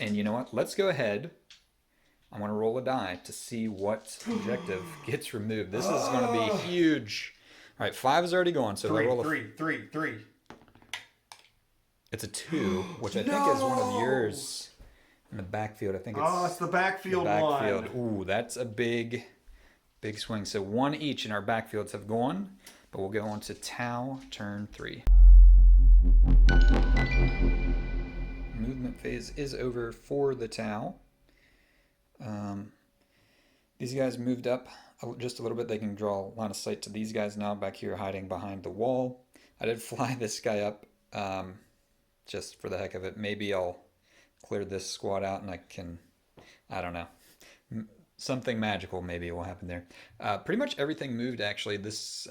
And you know what? Let's go ahead. I want to roll a die to see what objective gets removed. This is going to be huge. All right, 5 is already gone. So roll a... Three. It's a 2, which I think is one of yours in the backfield. I think it's... Oh, it's the backfield backfield. one. Ooh, that's a big swing. So 1 each in our backfields have gone, but we'll go on to T'au turn 3. Movement phase is over for the T'au. These guys moved up just a little bit. They can draw line of sight to these guys now back here hiding behind the wall. I did fly this guy up just for the heck of it. Maybe I'll clear this squad out and I don't know. Something magical maybe will happen there. Pretty much everything moved actually. This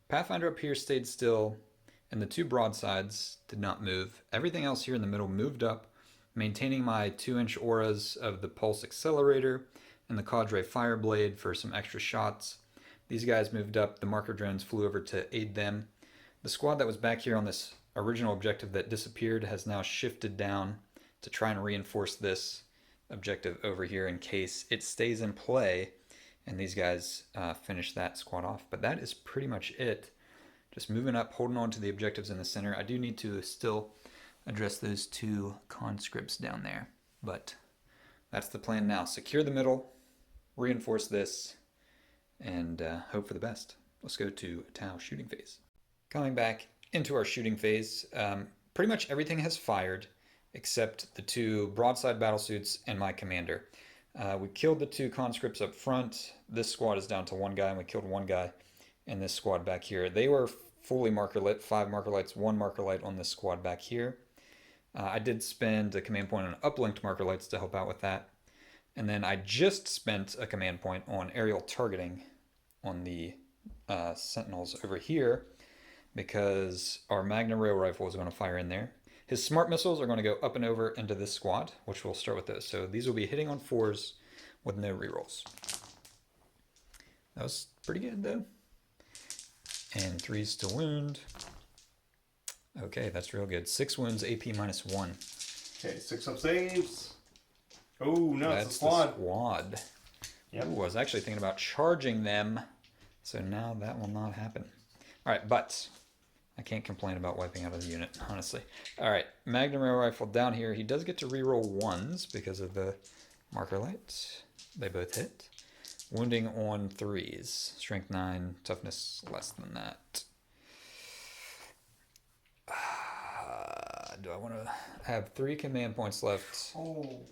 Pathfinder up here stayed still, and the 2 broadsides did not move. Everything else here in the middle moved up, maintaining my 2-inch auras of the Pulse Accelerator and the Cadre Fireblade for some extra shots. These guys moved up. The marker drones flew over to aid them. The squad that was back here on this original objective that disappeared has now shifted down to try and reinforce this objective over here in case it stays in play and these guys finish that squad off. But that is pretty much it. Just moving up, holding on to the objectives in the center. I do need to still address those 2 conscripts down there, but that's the plan now. Secure the middle, reinforce this, and hope for the best. Let's go to T'au shooting phase. Coming back into our shooting phase, pretty much everything has fired except the 2 broadside battlesuits and my commander. We killed the 2 conscripts up front. This squad is down to 1 guy, and we killed 1 guy in this squad back here. They were fully marker lit, 5 marker lights, 1 marker light on this squad back here. I did spend a command point on uplinked marker lights to help out with that. And then I just spent a command point on aerial targeting on the sentinels over here because our Magna rail rifle is going to fire in there. His smart missiles are going to go up and over into this squad, which we'll start with those. So these will be hitting on 4s with no rerolls. That was pretty good though. And 3s to wound. Okay, that's real good. 6 wounds, AP -1. Okay, 6 up saves. Oh, no, That's it's a squad. the squad. Yep. Ooh, I was actually thinking about charging them. So now that will not happen. All right, but I can't complain about wiping out a unit, honestly. All right, Magnum Rail Rifle down here. He does get to reroll 1s because of the marker lights. They both hit. Wounding on 3s. Strength 9, toughness less than that. Do I want to have 3 command points left? Oh.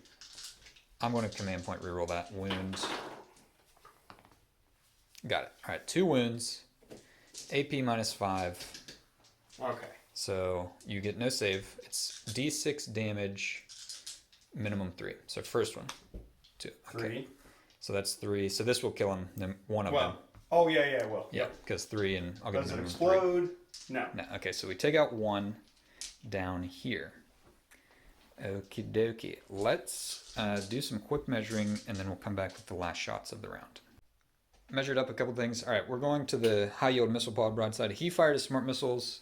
I'm going to command point reroll that. Wound. Got it. All right, 2 wounds. AP minus 5. Okay. So you get no save. It's D6 damage, minimum 3. So first one, 2. Okay. 3. So that's 3. So this will kill him. Then one of them. Oh yeah, well. Yeah, because 3 and I'll get Does it minimum explode? 3. No. No. Okay, so we take out 1 down here. Okie dokie. Let's do some quick measuring, and then we'll come back with the last shots of the round. Measured up a couple things. All right, we're going to the high yield missile pod broadside. He fired his smart missiles,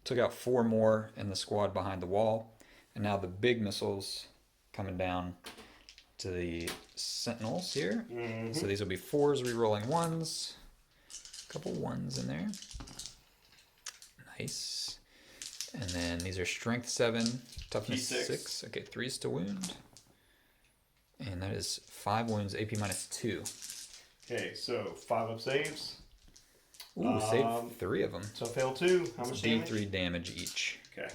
took out 4 more in the squad behind the wall, and now the big missiles coming down to the sentinels here. Mm-hmm. So these will be 4s re-rolling 1s. A couple 1s in there. Nice. And then these are strength 7, toughness D6. 6. Okay, 3s to wound. And that is 5 wounds, AP minus 2. Okay, so 5 up saves. Ooh, save 3 of them. So fail 2. How much damage? D3 damage each. Okay.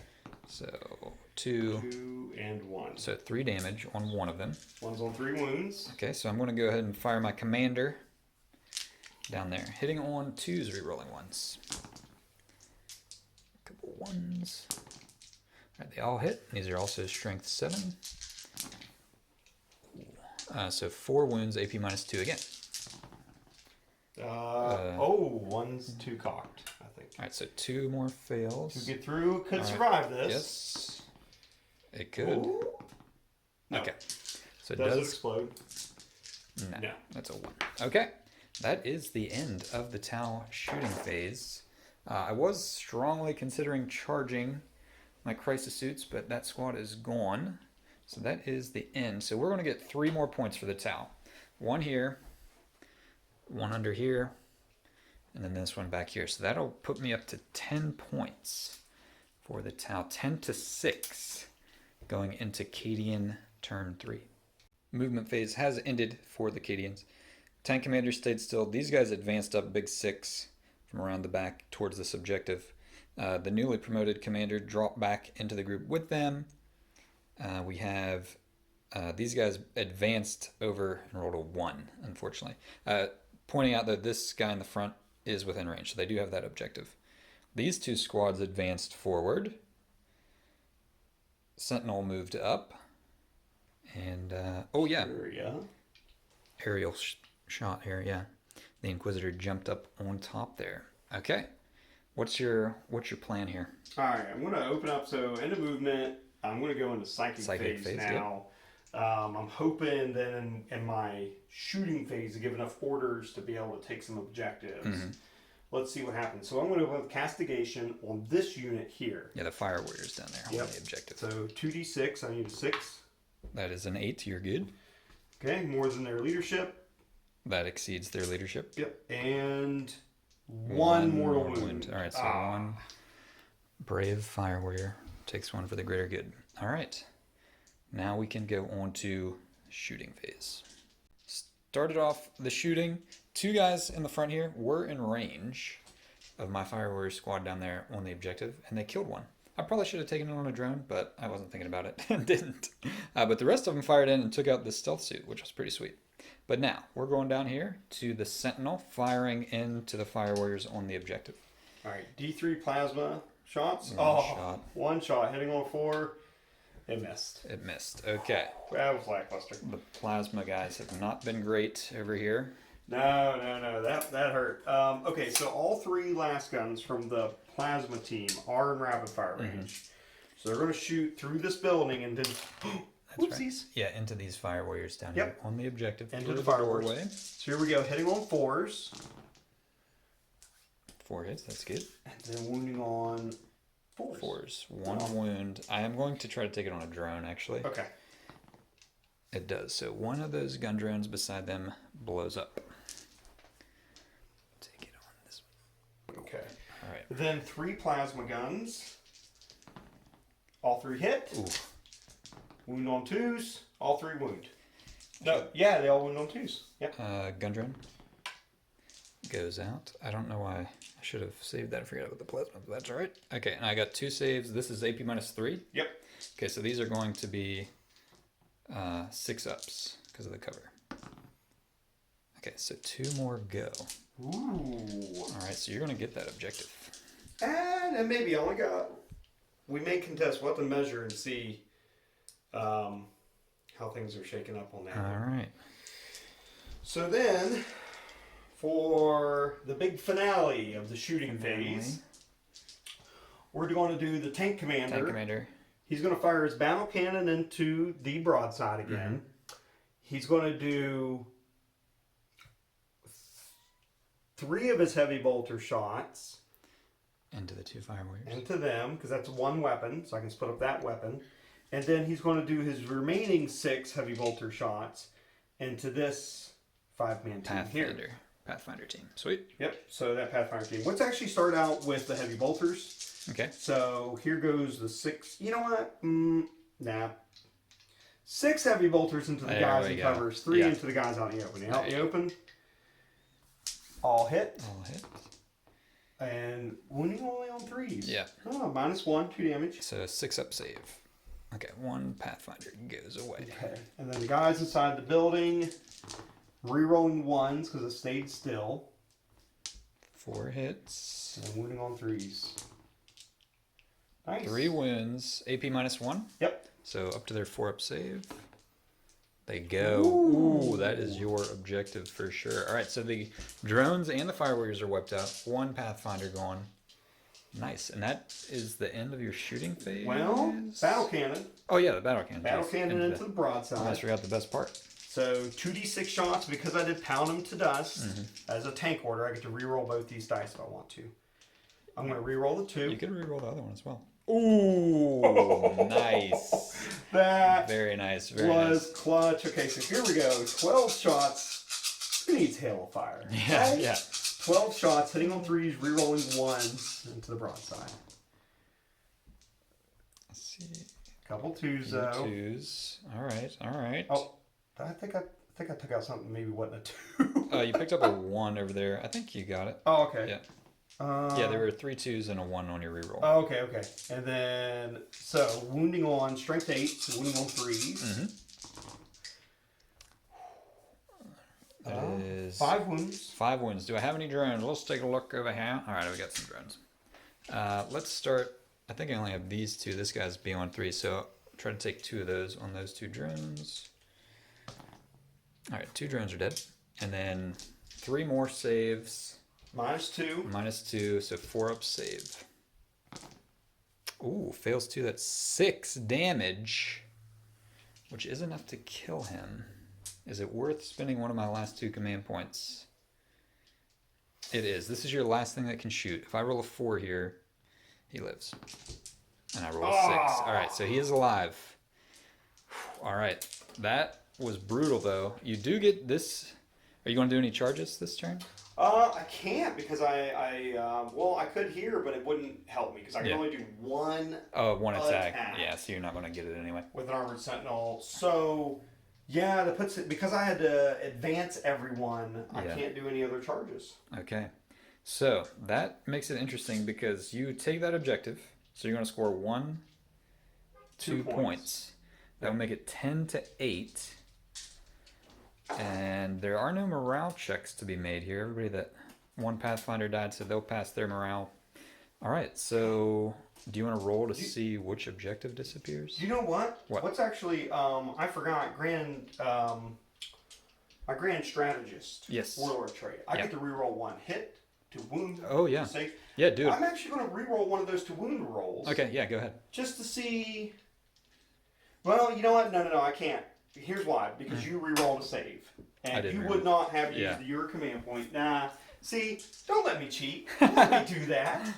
So 2. 2 and 1. So 3 damage on one of them. One's on 3 wounds. Okay, so I'm going to go ahead and fire my commander down there. Hitting on 2s, re-rolling 1s. Couple 1s. Alright, they all hit. These are also strength 7. So 4 wounds, AP minus 2 again. One's too cocked, I think. Alright, so 2 more fails. To get through, could All right. survive this. Yes. It could. Ooh. No. Okay. So it Does it does. explode? No, No. that's a 1. Okay. That is the end of the T'au shooting phase. I was strongly considering charging my crisis suits, but that squad is gone. So that is the end. So we're going to get 3 more points for the T'au. 1 here, 1 under here, and then this one back here. So that'll put me up to 10 points for the T'au. 10-6 going into Cadian turn 3. Movement phase has ended for the Cadians. Tank commander stayed still. These guys advanced up big 6 from around the back towards this objective. The newly promoted commander dropped back into the group with them. We have these guys advanced over and rolled a 1, unfortunately. Pointing out that this guy in the front is within range, so they do have that objective. These 2 squads advanced forward. Sentinel moved up. And, oh yeah. Aerial shot here, yeah. The Inquisitor jumped up on top there. Okay. What's your plan here? Alright, I'm going to open up, so end of movement. I'm going to go into psychic phase now. Yep. I'm hoping then in my shooting phase to give enough orders to be able to take some objectives. Mm-hmm. Let's see what happens. So I'm going to have castigation on this unit here. Yeah, the fire warriors down there on the objective. So 2d6, I need a 6. That is an 8, you're good. Okay, more than their leadership. That exceeds their leadership. Yep, and 1 mortal wound. All right, so 1 brave fire warrior takes 1 for the greater good. All right, now we can go on to shooting phase. Started off the shooting. 2 guys in the front here were in range of my fire warrior squad down there on the objective, and they killed 1. I probably should have taken it on a drone, but I wasn't thinking about it and didn't. But the rest of them fired in and took out the stealth suit, which was pretty sweet. But now, we're going down here to the Sentinel, firing into the fire warriors on the objective. All right, D3 plasma shots. Shot. 1 shot, hitting on 4. It missed. It missed. Okay. That was lackluster. The plasma guys have not been great over here. No. That hurt. Okay, so all 3 last guns from the plasma team are in rapid fire range. Mm-hmm. So they're going to shoot through this building and then... That's right. Yeah, into these fire warriors down here on the objective. Into the fire doorway. So here we go, hitting on 4s. 4 hits, that's good. And then wounding on 4s. 4s. 1 wound. I am going to try to take it on a drone, actually. Okay. It does. So 1 of those gun drones beside them blows up. Take it on this one. Okay. All right. Then 3 plasma guns. All 3 hit. Ooh. Wound on 2s. All 3 wound. No, yeah, they all wound on 2s. Yep. Gun drone goes out. I don't know why. I should have saved that. I forgot about the plasma, but that's all right. Okay, and I got 2 saves. This is AP minus 3. Yep. Okay, so these are going to be 6 ups because of the cover. Okay, so 2 more go. Ooh. All right, so you're going to get that objective. And maybe I only got... We may contest. We'll have to measure and see how things are shaking up on that. All right. So then, for the big finale of the shooting phase, we're going to do the tank commander. Tank commander. He's going to fire his battle cannon into the broadside again. He's going to do 3 of his heavy bolter shots. Into the 2 fire warriors. Into them, because that's 1 weapon, so I can split up that weapon. And then he's going to do his remaining 6 heavy bolter shots into this 5-man team here. Pathfinder team. Sweet. Yep, so that Pathfinder team. Let's actually start out with the heavy bolters. Okay. So here goes the 6. You know what? Nah. 6 heavy bolters into the guys in covers. 3 into the guys out in the open. Out in the open. All hit. All hit. And wounding only on 3s. Yeah. Oh, -1, 2 damage. So 6 up save. Okay, 1 Pathfinder goes away. Okay. And then the guys inside the building, re-rolling 1s because it stayed still. 4 hits. And wounding on 3s. Nice. 3 wounds. AP -1. Yep. So up to their 4 up save. They go. Ooh, that is your objective for sure. All right, so the drones and the fire warriors are wiped out. 1 Pathfinder gone. Nice. And that is the end of your shooting phase? Well, battle cannon. Oh, yeah, the battle cannon. Battle cannon into the broadside. I almost forgot the best part. So 2d6 shots, because I did pound them to dust as a tank order. I get to re-roll both these dice if I want to. I'm going to re-roll the 2. You could re-roll the other one as well. Ooh, nice. That very nice. Was clutch. Okay, so here we go. 12 shots. Who needs hail of fire? Yeah, right? yeah. 12 shots, hitting on 3s, re-rolling 1s into the broadside. Let's see. Couple 2s though. 2s. All right, all right. Oh, I think I took out something. Maybe wasn't a 2. You picked up a 1 over there. I think you got it. Oh, okay. Yeah. Yeah, there were 3 2s and a 1 on your reroll. Oh, okay, okay. And then, so, wounding on strength 8, so wounding on 3s. That is 5 wounds. 5 wounds. Do I have any drones? Let's take a look over here. All right, we got some drones. Let's start. I think I only have these 2. This guy's B13, so I'll try to take 2 of those on those 2 drones. All right, 2 drones are dead. And then 3 more saves. -2. -2, so 4 up save. Ooh, fails 2. That's 6 damage, which is enough to kill him. Is it worth spending one of my last 2 command points? It is. This is your last thing that can shoot. If I roll a 4 here, he lives. And I roll a 6. All right, so he is alive. All right, that was brutal, though. You do get this. Are you going to do any charges this turn? I can't because well, I could here, but it wouldn't help me because I can only do 1 one attack. Yeah, so you're not going to get it anyway. With an armored sentinel. So, yeah, that puts it, because I had to advance everyone, I can't do any other charges. Okay. So, that makes it interesting because you take that objective, so you're going to score 1, 2 points. That will make it 10-8. And there are no morale checks to be made here. Everybody that 1 Pathfinder died, so they'll pass their morale. All right, so do you want to roll to see which objective disappears? You know what? What? What's actually, I forgot, my Grand Strategist Warlord trait. I get to reroll 1 hit to wound. Oh, yeah. Save. Yeah, do it. I'm actually going to reroll one of those to wound rolls. Okay, yeah, go ahead. Just to see. Well, you know what? No, I can't. Here's why. Because you re-rolled a save. And you would not have used your command point. Nah. See, don't let me cheat. Don't let me do that.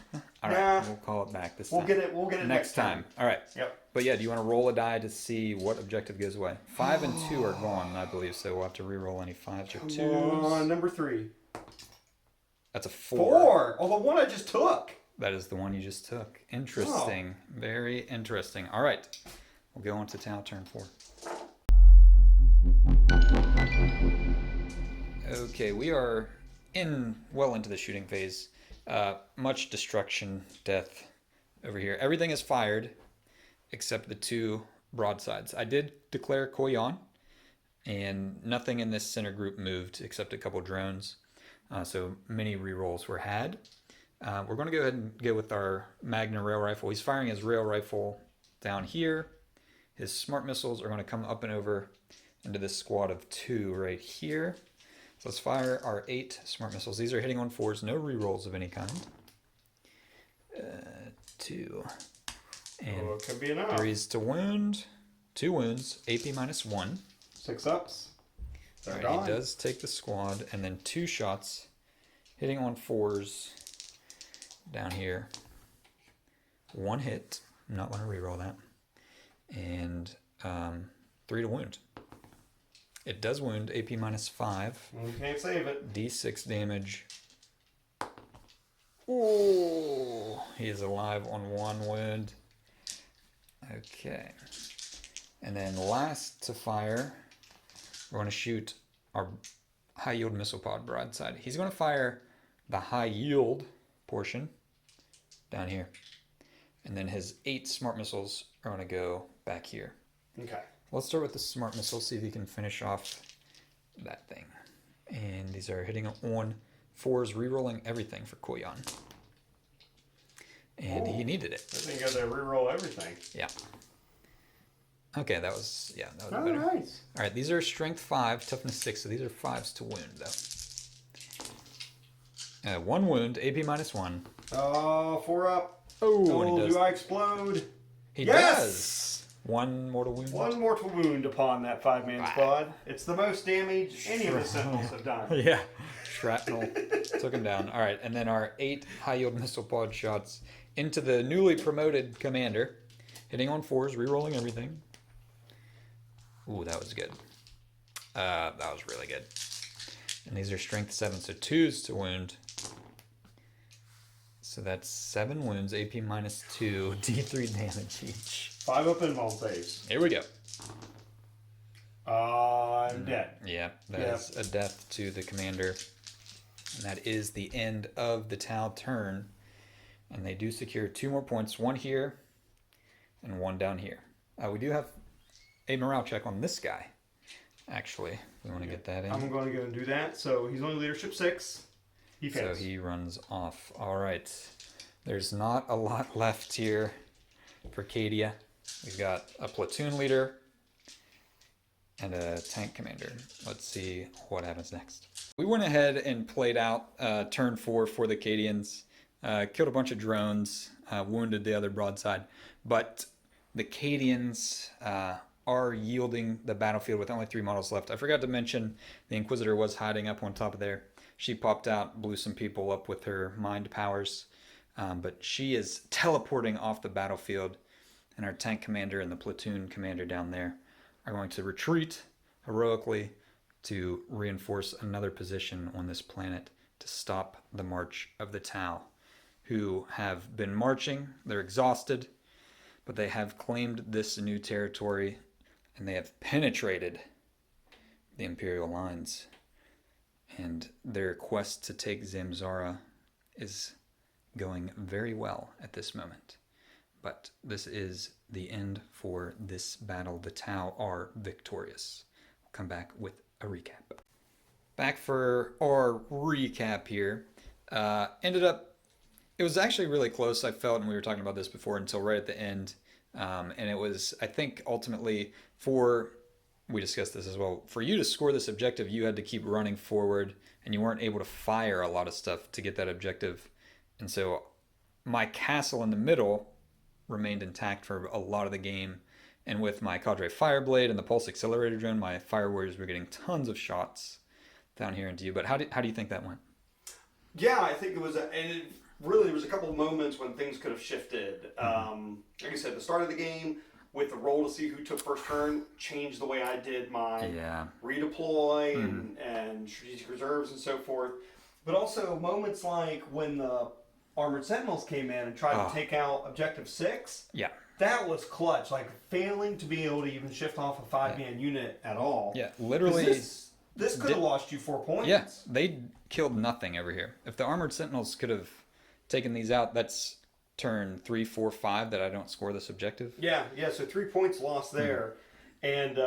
All right, we'll call it back this time. We'll get it next time. All right. Yep. But yeah, do you want to roll a die to see what objective goes away? 5 and 2 are gone, I believe, so we'll have to re-roll any 5s or 2s. Number 3. That's a 4. 4? Oh, the one I just took. That is the one you just took. Interesting. Oh. Very interesting. All right. We'll go on to T'au turn 4. Okay, we are well into the shooting phase. Much destruction, death over here. Everything is fired except the 2 broadsides. I did declare Koyan, and nothing in this center group moved except a couple drones. So many rerolls were had. We're going to go ahead and go with our Magna rail rifle. He's firing his rail rifle down here. His smart missiles are going to come up and over into this squad of 2 right here. So let's fire our 8 smart missiles. These are hitting on 4s, no rerolls of any kind. 2. And it could be enough. 3s to wound. 2 wounds, AP -1. 6 ups. All right, he does take the squad, and then 2 shots hitting on 4s down here. 1 hit. I'm not going to reroll that. And 3 to wound. It does wound, AP -5. You can't save it. D6 damage. Oh, he is alive on 1 wound. Okay. And then last to fire, we're going to shoot our high yield missile pod broadside. He's going to fire the high yield portion down here. And then his 8 smart missiles are going to go back here. Okay. Let's start with the smart missile, see if he can finish off that thing. And these are hitting on 4s, rerolling everything for Koyan. And he needed it. I think you got to reroll everything. Yeah. Okay, that was Oh, better. nice. All right, these are strength 5, toughness 6, so these are 5s to wound, though. 1 wound, AP -1. Oh, 4 up. Oh, and he does. Do I explode? He Yes! does. 1 mortal wound. 1 mortal wound upon that 5-man squad. It's the most damage any of the Sentinels have done. Yeah, shrapnel took him down. All right, and then our 8 high-yield missile pod shots into the newly promoted commander, hitting on 4s, rerolling everything. Ooh, that was good. That was really good. And these are strength 7, so 2s to wound. So that's 7 wounds, AP -2, D3 damage each. 5 up invuln saves. Here we go. I'm dead. Yeah, that is a death to the commander. And that is the end of the T'au turn. And they do secure 2 more points, 1 here and 1 down here. We do have a morale check on this guy, actually. We want to get that in. I'm going to go and do that. So he's only leadership 6. He So fails. he runs off. All right. There's not a lot left here for Cadia. We've got a platoon leader and a tank commander. Let's see what happens next. We went ahead and played out turn 4 for the Cadians. Killed a bunch of drones, wounded the other broadside. But the Cadians are yielding the battlefield with only 3 models left. I forgot to mention the Inquisitor was hiding up on top of there. She popped out, blew some people up with her mind powers. But she is teleporting off the battlefield. And our tank commander and the platoon commander down there are going to retreat heroically to reinforce another position on this planet to stop the march of the T'au, who have been marching. They're exhausted, but they have claimed this new territory, and they have penetrated the Imperial lines. And their quest to take Zamzara is going very well at this moment. But this is the end for this battle. The T'au are victorious. We'll come back with a recap. Back for our recap here. It was actually really close, I felt, and we were talking about this before, until right at the end. And it was, I think, ultimately, we discussed this as well, for you to score this objective, you had to keep running forward, and you weren't able to fire a lot of stuff to get that objective. And so my castle in the middle remained intact for a lot of the game. And with my Cadre Fireblade and the Pulse Accelerator drone, my Fire Warriors were getting tons of shots down here into you. But how do you think that went? Yeah, I think it was, really there was a couple of moments when things could have shifted. Like I said, the start of the game with the roll to see who took first turn changed the way I did my redeploy and strategic reserves and so forth. But also moments like when the Armored Sentinels came in and tried to take out Objective 6. Yeah. That was clutch. Like failing to be able to even shift off a 5-man unit at all. Yeah, literally. This could have lost you 4 points. Yeah, they killed nothing over here. If the Armored Sentinels could have taken these out, that's turn 3, 4, 5 that I don't score this objective. Yeah, so 3 points lost there. And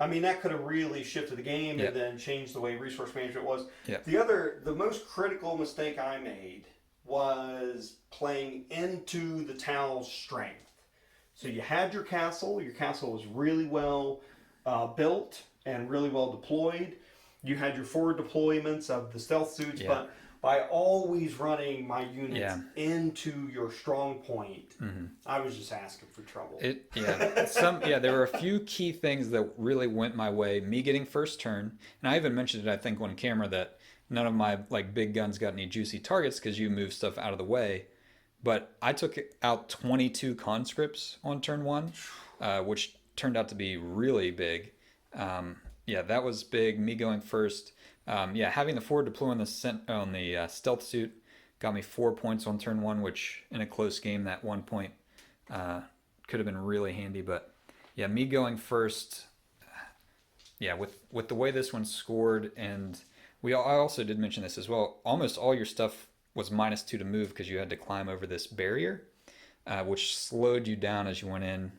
I mean, that could have really shifted the game Yep. and then changed the way resource management was. Yep. The most critical mistake I made was playing into the T'au's strength. So you had your castle. Your castle was really well built and really well deployed. You had your forward deployments of the stealth suits, Yeah. but by always running my units Yeah. into your strong point, I was just asking for trouble. There were a few key things that really went my way. Me getting first turn, and I even mentioned it, I think, on camera, that none of my like big guns got any juicy targets because you move stuff out of the way. But I took out 22 conscripts on turn one, which turned out to be really big. That was big. Me going first. Having the forward deploy on the stealth suit got me 4 points on turn one, which in a close game, that 1 point could have been really handy. But yeah, me going first. With the way this one scored, and I also did mention this as well. Almost all your stuff was -2 to move because you had to climb over this barrier, which slowed you down as you went in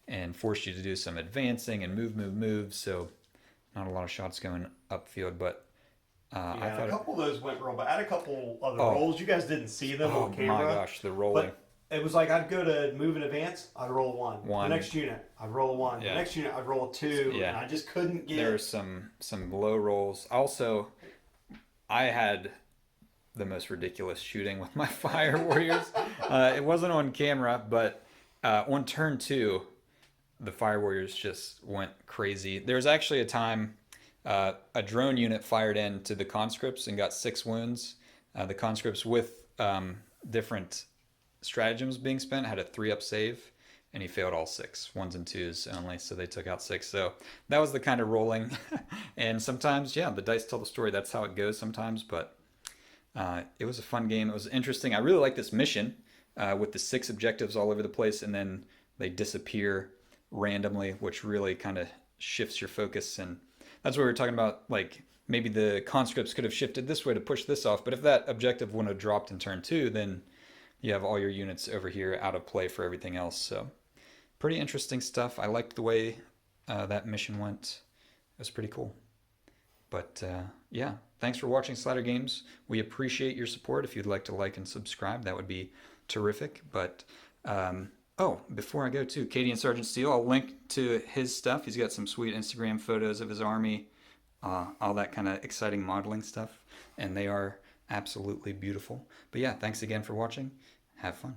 and forced you to do some advancing and move. So not a lot of shots going upfield, but I thought a couple of those went wrong. But I had a couple other rolls. You guys didn't see them on camera. Oh my gosh, the rolling. But it was like I'd go to move in advance, I'd roll a one. The next unit, I'd roll a one. Yeah. The next unit, I'd roll a two. Yeah. And I just couldn't get. There were some low rolls. Also, I had the most ridiculous shooting with my fire warriors. It wasn't on camera, but on turn two, the fire warriors just went crazy. There was actually a time a drone unit fired into the conscripts and got 6 wounds. The conscripts with different stratagems being spent had a 3-up save, and he failed all 6, 1s and 2s only, so they took out 6. So that was the kind of rolling. And sometimes, the dice tell the story. That's how it goes sometimes, but it was a fun game. It was interesting. I really like this mission with the 6 objectives all over the place, and then they disappear randomly, which really kind of shifts your focus. And that's what we were talking about. Like, maybe the conscripts could have shifted this way to push this off, but if that objective wouldn't have dropped in turn 2, then you have all your units over here out of play for everything else. So pretty interesting stuff. I liked the way that mission went. It was pretty cool. But thanks for watching Slider Games. We appreciate your support. If you'd like to like and subscribe, that would be terrific. But before I go to Cadian Sergeant Steele, I'll link to his stuff. He's got some sweet Instagram photos of his army, all that kind of exciting modeling stuff, and they are absolutely beautiful. But thanks again for watching. Have fun.